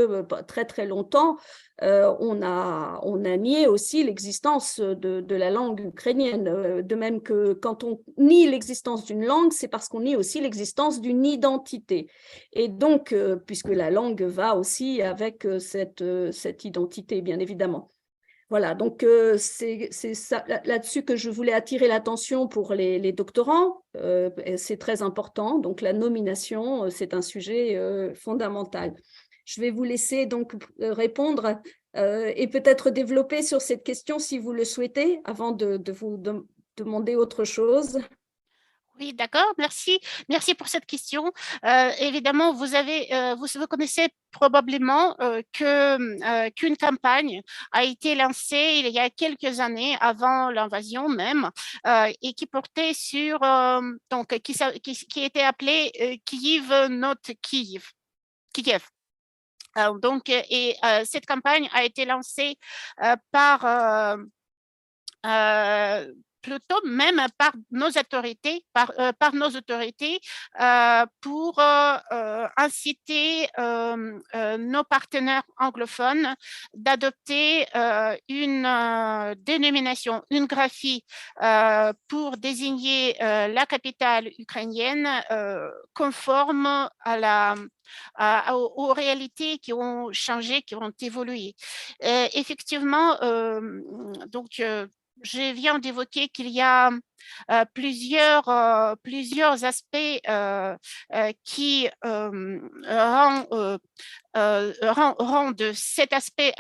très très longtemps, on a nié aussi l'existence de la langue ukrainienne, de même que quand on nie l'existence d'une langue, c'est parce qu'on nie aussi l'existence d'une identité. Et donc, puisque la langue va aussi avec cette identité, bien évidemment. Voilà, donc c'est là-dessus que je voulais attirer l'attention pour les doctorants. C'est très important, donc la nomination, c'est un sujet fondamental. Je vais vous laisser donc répondre et peut-être développer sur cette question si vous le souhaitez, avant de vous demander autre chose. Oui, d'accord, merci. Merci pour cette question. Évidemment, vous connaissez probablement qu'une campagne a été lancée il y a quelques années, avant l'invasion même, et qui portait sur, donc, qui était appelée Kyiv Not Kyiv. Kiev. Cette campagne a été lancée par plutôt même par nos autorités, pour inciter nos partenaires anglophones d'adopter une dénomination, une graphie pour désigner la capitale ukrainienne conforme aux réalités qui ont changé, qui ont évolué. Effectivement, donc je viens d'évoquer qu'il y a plusieurs aspects qui rendent cet aspect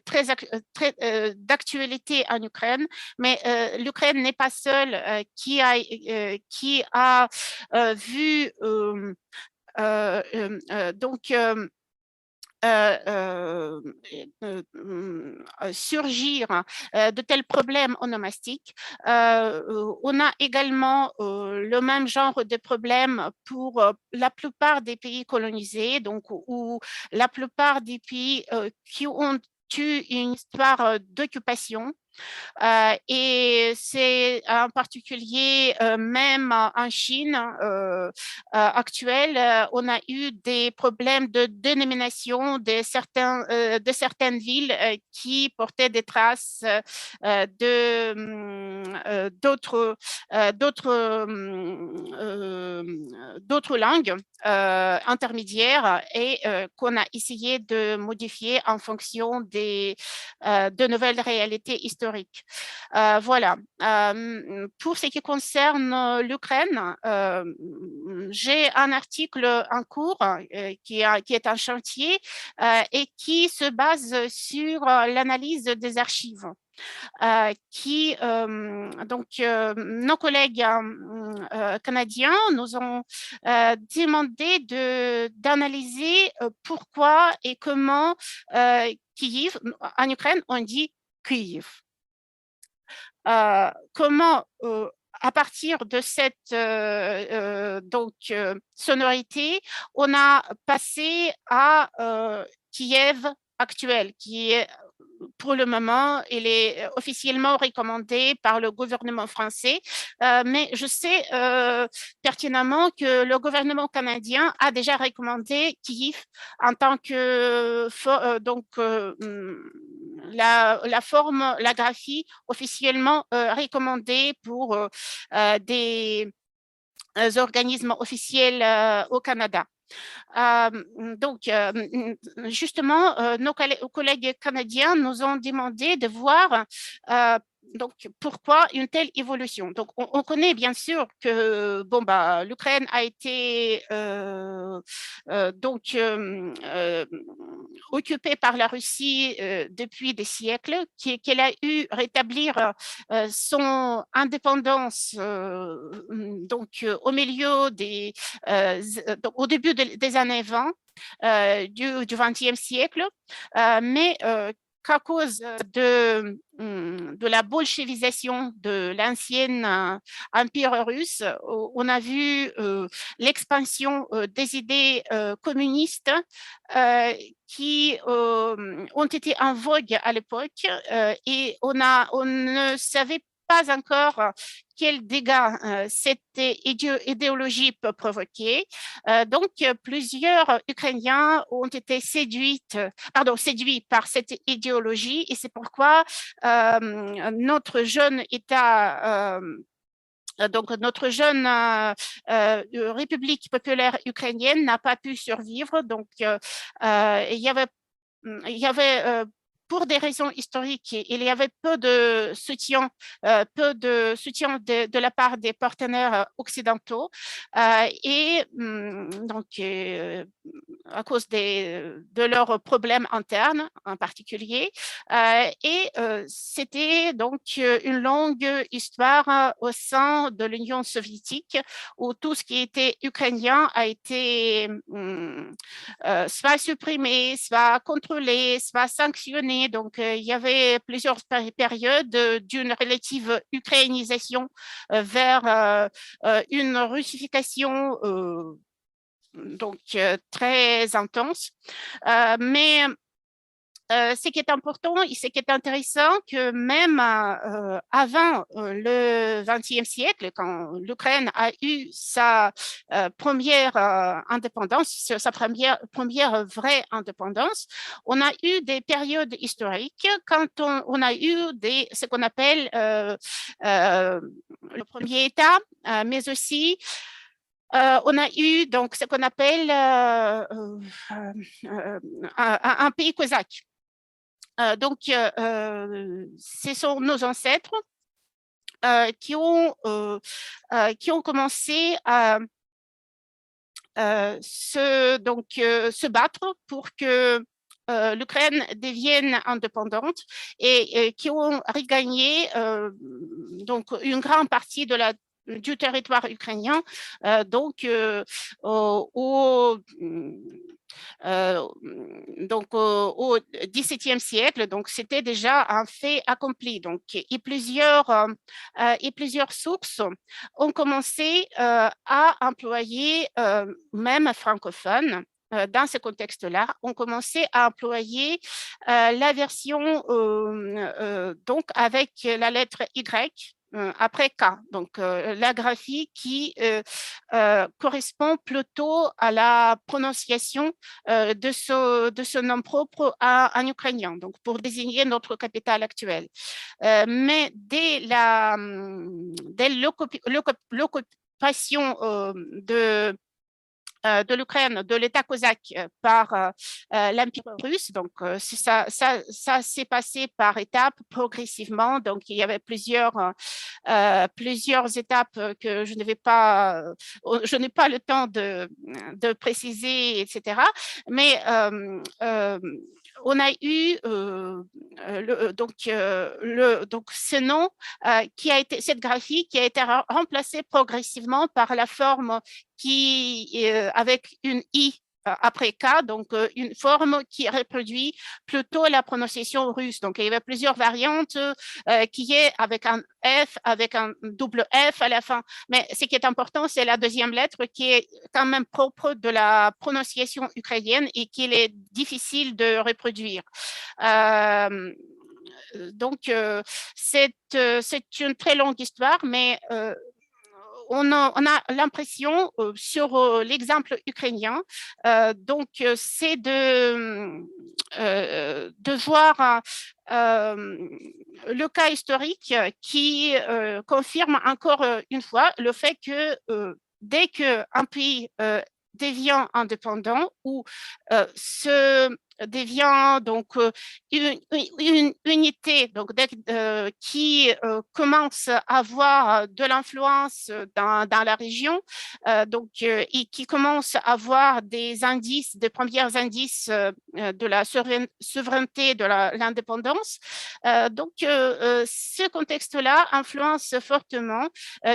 très d'actualité en Ukraine, mais l'Ukraine n'est pas seule qui a vu donc surgir de tels problèmes onomastiques. On a également le même genre de problème pour la plupart des pays colonisés, donc où la plupart des pays qui ont eu une histoire d'occupation. Et c'est en particulier même en Chine actuelle, on a eu des problèmes de dénomination de certaines villes qui portaient des traces d'autres langues intermédiaires et qu'on a essayé de modifier en fonction de nouvelles réalités historiques. Voilà. Pour ce qui concerne l'Ukraine, j'ai un article en cours qui est un chantier et qui se base sur l'analyse des archives. Nos collègues canadiens nous ont demandé d'analyser pourquoi et comment Kyiv, en Ukraine, on dit Kyiv. Comment à partir de cette sonorité, on a passé à Kiev actuel, qui est pour le moment, il est officiellement recommandé par le gouvernement français, mais je sais pertinemment que le gouvernement canadien a déjà recommandé Kyiv en tant que la forme, la graphie officiellement recommandée pour des organismes officiels au Canada. Justement, nos collègues canadiens nous ont demandé de voir pourquoi une telle évolution. Donc, on connaît bien sûr que l'Ukraine a été occupée par la Russie depuis des siècles, qu'elle a eu rétablir son indépendance au milieu au début des années 20 du XXe siècle, mais qu'à cause de la bolchevisation de l'ancien empire russe, on a vu l'expansion des idées communistes qui ont été en vogue à l'époque et on ne savait pas encore quels dégâts cette idéologie peut provoquer. Donc, plusieurs Ukrainiens ont été séduits par cette idéologie et c'est pourquoi notre jeune État notre jeune République populaire ukrainienne n'a pas pu survivre. Donc, il y avait pour des raisons historiques, il y avait peu de soutien de la part des partenaires occidentaux et à cause de leurs problèmes internes en particulier. C'était donc une longue histoire au sein de l'Union soviétique où tout ce qui était ukrainien a été soit supprimé, soit contrôlé, soit sanctionné. Donc, il y avait plusieurs périodes d'une relative ukrainisation vers une russification très intense. Mais ce qui est important et ce qui est intéressant, que même avant le XXe siècle, quand l'Ukraine a eu sa première indépendance, sa première vraie indépendance, on a eu des périodes historiques quand on a eu ce qu'on appelle le premier État, mais aussi on a eu donc ce qu'on appelle un pays cosaque. Ce sont nos ancêtres qui ont commencé à se battre pour que l'Ukraine devienne indépendante et qui ont regagné une grande partie de la du territoire ukrainien, donc au au XVIIe siècle, donc c'était déjà un fait accompli. Donc, et plusieurs sources ont commencé à employer, même francophones, dans ce contexte-là, ont commencé à employer la version donc avec la lettre Y après K, donc la graphie qui correspond plutôt à la prononciation de ce nom propre en ukrainien, donc pour désigner notre capitale actuelle. Mais dès l'occupation de l'Ukraine, de l'État cosaque par l'Empire russe. Donc, ça s'est passé par étapes, progressivement. Donc, il y avait plusieurs étapes que je n'ai pas le temps de préciser, etc. Mais on a eu donc ce nom cette graphie qui a été remplacée progressivement par la forme avec une I après K, donc une forme qui reproduit plutôt la prononciation russe. Donc, il y avait plusieurs variantes qui est avec un F, avec un double F à la fin. Mais ce qui est important, c'est la deuxième lettre qui est quand même propre de la prononciation ukrainienne et qu'il est difficile de reproduire. Donc, c'est une très longue histoire, mais on a l'impression, sur l'exemple ukrainien, donc c'est de voir le cas historique qui confirme encore une fois le fait que dès qu'un pays devient indépendant ou se devient donc une unité donc, qui commence à avoir de l'influence dans la région, donc, et qui commence à avoir des indices, des premiers indices de la souveraineté, de l'indépendance. Donc, ce contexte-là influence fortement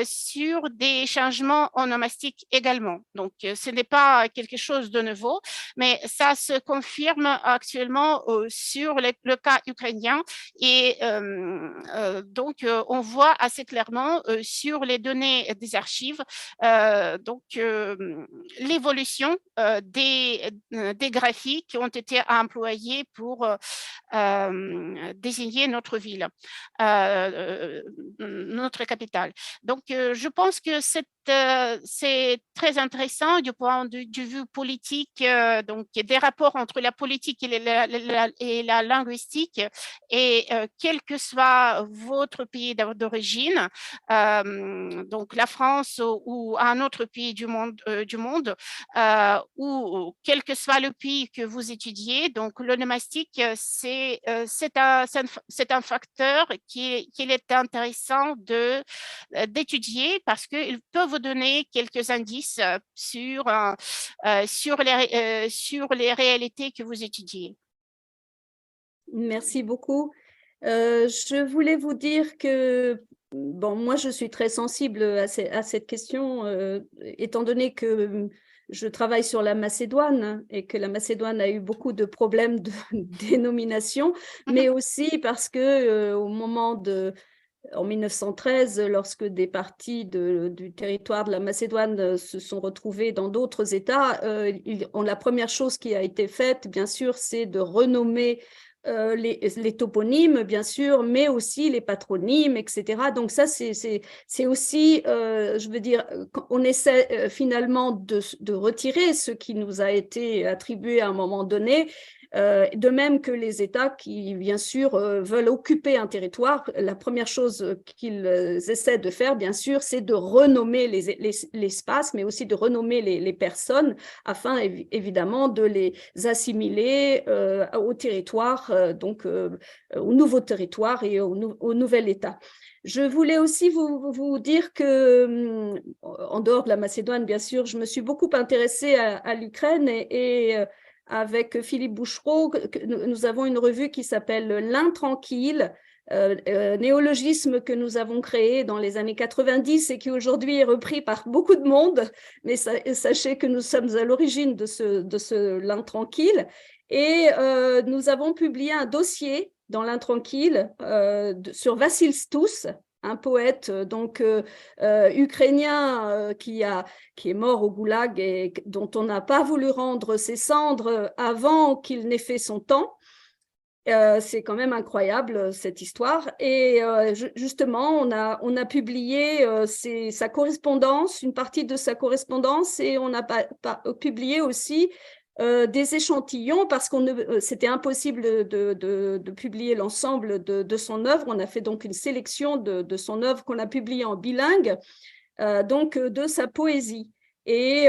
sur des changements onomastiques également. Donc, ce n'est pas quelque chose de nouveau, mais ça se confirme actuellement sur le cas ukrainien et donc on voit assez clairement sur les données des archives donc l'évolution des graphies qui ont été employées pour désigner notre ville, notre capitale. Donc, je pense que c'est très intéressant du point de vue politique, donc des rapports entre la politique et la linguistique, et quel que soit votre pays d'origine, donc la France ou un autre pays du monde, ou quel que soit le pays que vous étudiez, donc l'onomastique, c'est un facteur qu'il est intéressant d'étudier parce qu'il peut vous donner quelques indices sur les réalités que vous étudiez. Merci beaucoup. Je voulais vous dire que, bon, moi, je suis très sensible à cette question, étant donné que je travaille sur la Macédoine et que la Macédoine a eu beaucoup de problèmes de dénomination, mais aussi parce que au moment en 1913, lorsque des parties du territoire de la Macédoine se sont retrouvées dans d'autres États, la première chose qui a été faite, bien sûr, c'est de renommer les toponymes, bien sûr, mais aussi les patronymes, etc. Donc ça, c'est aussi, je veux dire, on essaie finalement de retirer ce qui nous a été attribué à un moment donné, de même que les États qui, bien sûr, veulent occuper un territoire. La première chose qu'ils essaient de faire, bien sûr, c'est de renommer l'espace, mais aussi de renommer les personnes, afin évidemment de les assimiler au territoire, donc au nouveau territoire et au nouvel État. Je voulais aussi vous dire que, en dehors de la Macédoine, bien sûr, je me suis beaucoup intéressée à l'Ukraine et avec Philippe Bouchereau, nous avons une revue qui s'appelle L'Intranquille, néologisme que nous avons créé dans les années 90 et qui aujourd'hui est repris par beaucoup de monde, mais sachez que nous sommes à l'origine de l'Intranquille. Et nous avons publié un dossier dans l'Intranquille sur Vassil Stous, un poète ukrainien qui est mort au goulag et dont on n'a pas voulu rendre ses cendres avant qu'il n'ait fait son temps. C'est quand même incroyable cette histoire. Et justement, on a publié sa correspondance, une partie de sa correspondance, et on a publié aussi des échantillons parce c'était impossible de publier l'ensemble de son œuvre. On a fait donc une sélection de son œuvre qu'on a publiée en bilingue, donc de sa poésie. Et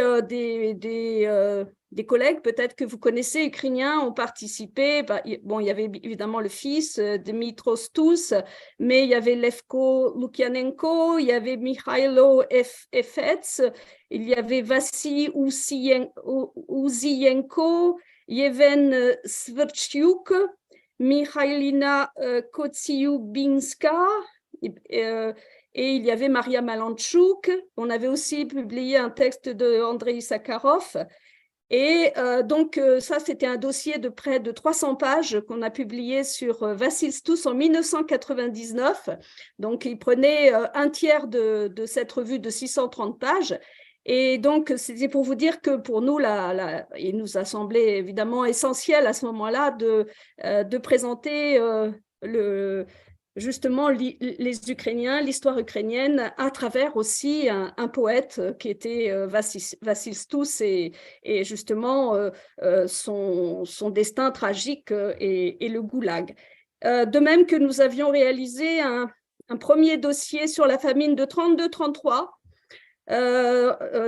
des collègues, peut-être que vous connaissez, ukrainiens, ont participé. Bon, il y avait évidemment le fils, Dmytro Stous, mais il y avait Levko Lukianenko, il y avait Mikhailo Efets, il y avait Vassi Ouzienko, Yeven Sverchuk, Mikhailina Kotsiubinska, et il y avait Maria Malanchuk. On avait aussi publié un texte de Andrei Sakharov. Et donc, ça, c'était un dossier de près de 300 pages qu'on a publié sur Vassil Stous en 1999. Donc, il prenait un tiers de cette revue de 630 pages. Et donc, c'était pour vous dire que pour nous, il nous a semblé évidemment essentiel à ce moment-là de présenter justement les Ukrainiens, l'histoire ukrainienne, à travers aussi un poète qui était Vassil Stous et justement son destin tragique et le goulag. De même que nous avions réalisé un premier dossier sur la famine de 32-33,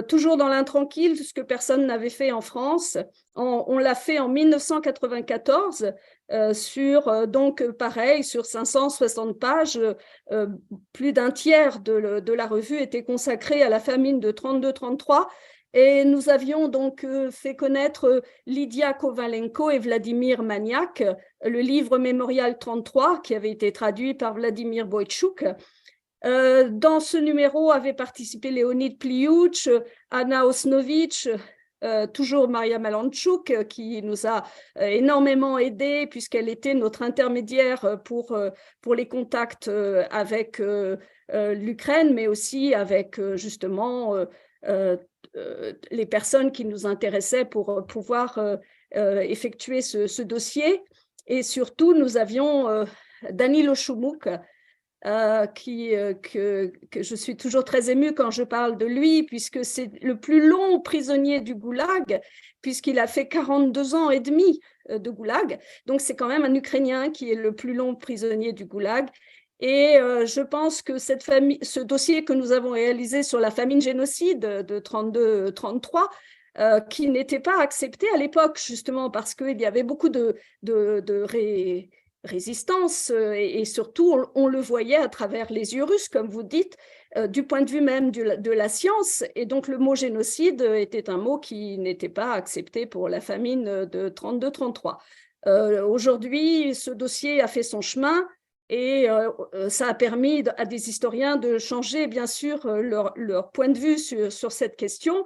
toujours dans l'Intranquille, ce que personne n'avait fait en France. On l'a fait en 1994 donc pareil, sur 560 pages, plus d'un tiers de la revue était consacré à la famine de 32-33. Et nous avions donc fait connaître Lydia Kovalenko et Vladimir Maniak, le livre mémorial 33 qui avait été traduit par Vladimir Boïtchouk. Dans ce numéro avaient participé Léonid Pliouch, Anna Osnovitch, toujours Maria Malanchuk, qui nous a énormément aidés puisqu'elle était notre intermédiaire pour les contacts avec l'Ukraine, mais aussi avec justement les personnes qui nous intéressaient pour pouvoir effectuer ce dossier. Et surtout, nous avions Danilo Shumuk, que je suis toujours très émue quand je parle de lui, puisque c'est le plus long prisonnier du goulag, puisqu'il a fait 42 ans et demi de goulag. Donc, c'est quand même un Ukrainien qui est le plus long prisonnier du goulag. Et je pense que ce dossier que nous avons réalisé sur la famine-génocide de 32-33, qui n'était pas accepté à l'époque, justement parce qu'il y avait beaucoup de résistance et surtout on le voyait à travers les yeux russes, comme vous dites, du point de vue même de la science. Et donc le mot génocide était un mot qui n'était pas accepté pour la famine de 32-33. Aujourd'hui, ce dossier a fait son chemin et ça a permis à des historiens de changer bien sûr leur point de vue sur cette question.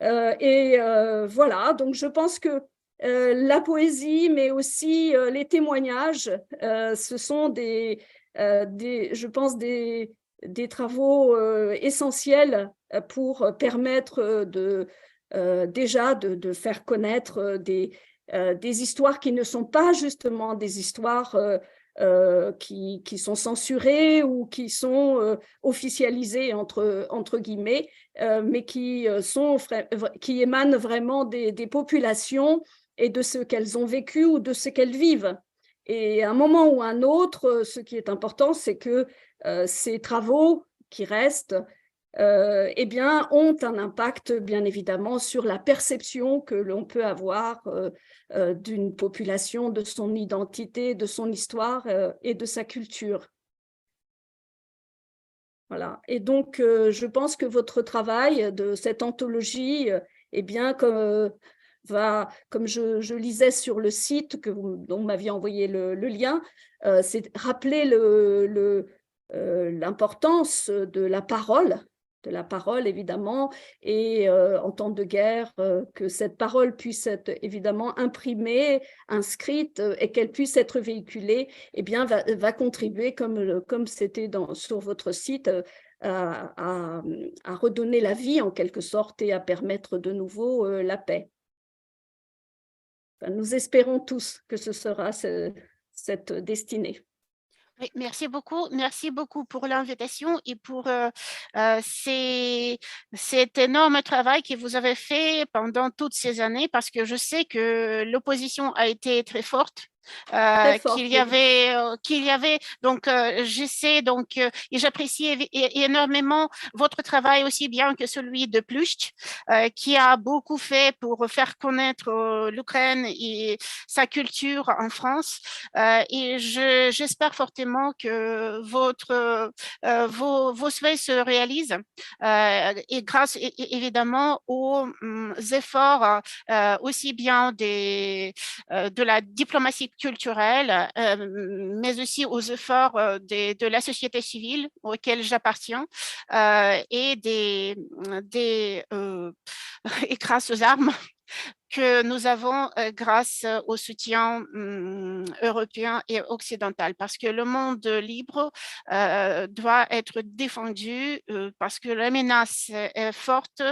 Voilà, donc je pense que la poésie, mais aussi les témoignages, ce sont je pense, des travaux essentiels pour permettre déjà de faire connaître des histoires qui ne sont pas justement des histoires qui sont censurées ou qui sont officialisées entre guillemets, mais qui émanent vraiment des populations et de ce qu'elles ont vécu ou de ce qu'elles vivent. Et à un moment ou à un autre, ce qui est important, c'est que ces travaux qui restent eh bien, ont un impact, bien évidemment, sur la perception que l'on peut avoir d'une population, de son identité, de son histoire et de sa culture. Voilà. Et donc, je pense que votre travail de cette anthologie, eh bien, comme comme je lisais sur le site dont vous m'aviez envoyé le lien, c'est rappeler l'importance de la parole évidemment, et en temps de guerre, que cette parole puisse être évidemment imprimée, inscrite, et qu'elle puisse être véhiculée, eh bien, va contribuer, comme c'était sur votre site, à redonner la vie en quelque sorte et à permettre de nouveau la paix. Enfin, nous espérons tous que ce sera cette destinée. Oui, merci beaucoup pour l'invitation et pour cet énorme travail que vous avez fait pendant toutes ces années, parce que je sais que l'opposition a été très forte. Très forte, oui. Qu'il y avait donc j'essaie donc et j'apprécie énormément votre travail aussi bien que celui de Plucht, qui a beaucoup fait pour faire connaître l'Ukraine et sa culture en France, et j'espère fortement que vos souhaits se réalisent, et grâce évidemment aux efforts aussi bien de la diplomatie culturelle, mais aussi aux efforts de la société civile auquel j'appartiens, et et grâce aux armes que nous avons grâce au soutien européen et occidental, parce que le monde libre doit être défendu, parce que la menace est forte,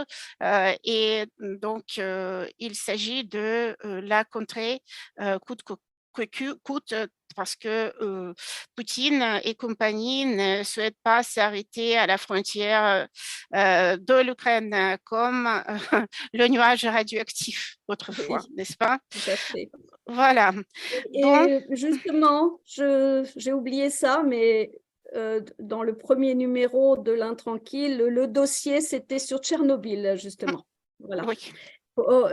et donc il s'agit de la contrer coûte que coûte, parce que Poutine et compagnie ne souhaitent pas s'arrêter à la frontière de l'Ukraine, comme le nuage radioactif autrefois, Oui, n'est-ce pas? tout à fait. Voilà. Donc, Et justement, j'ai oublié ça, mais dans le premier numéro de l'Intranquille, le dossier, c'était sur Tchernobyl, justement. Voilà. oui,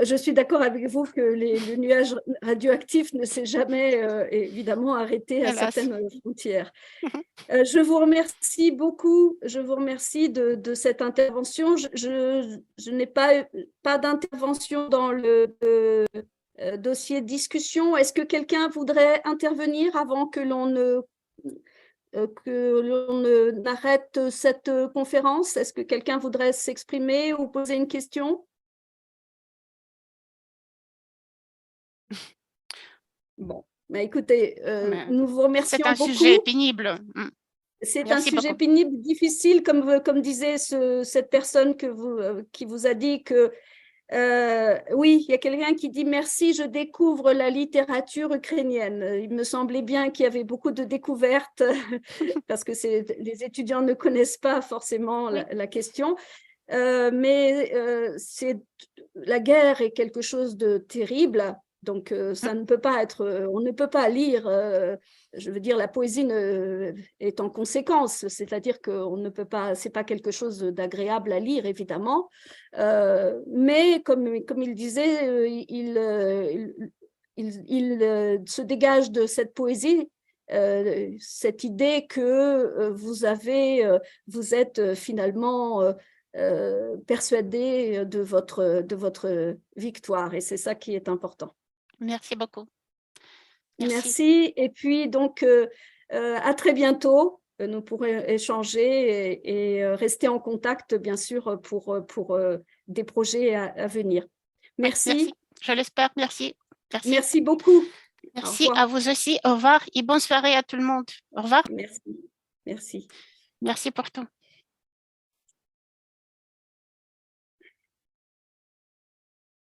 Je suis d'accord avec vous que le nuage radioactif ne s'est jamais évidemment arrêté à hélas. certaines frontières. Je vous remercie beaucoup. Je vous remercie de cette intervention. Je n'ai pas d'intervention dans le dossier de discussion. Est-ce que quelqu'un voudrait intervenir avant que l'on n'arrête cette conférence? Est-ce que quelqu'un voudrait s'exprimer ou poser une question? Bon, bah écoutez, nous vous C'est remercions un sujet beaucoup. pénible. C'est un Merci sujet beaucoup. pénible, difficile, comme disait cette personne qui vous a dit que, oui, il y a quelqu'un qui dit merci, je découvre la littérature ukrainienne. Il me semblait bien qu'il y avait beaucoup de découvertes parce que les étudiants ne connaissent pas forcément Oui. la question. Mais la guerre est quelque chose de terrible, donc ça ne peut pas être, on ne peut pas lire, je veux dire, la poésie est en conséquence, c'est-à-dire qu'on ne peut pas, c'est pas quelque chose d'agréable à lire, évidemment, mais comme il disait, il se dégage de cette poésie cette idée que vous êtes finalement persuadé de votre victoire, et c'est ça qui est important. Merci beaucoup. Merci. Merci, et puis donc à très bientôt. Nous pourrons échanger et rester en contact, bien sûr, pour des projets à venir. Oui, merci. Merci, Je l'espère. Merci. Merci. merci beaucoup. Au Merci à revoir. vous aussi. Au revoir et bonne soirée à tout le monde. Au revoir. Merci, merci. Merci pour tout.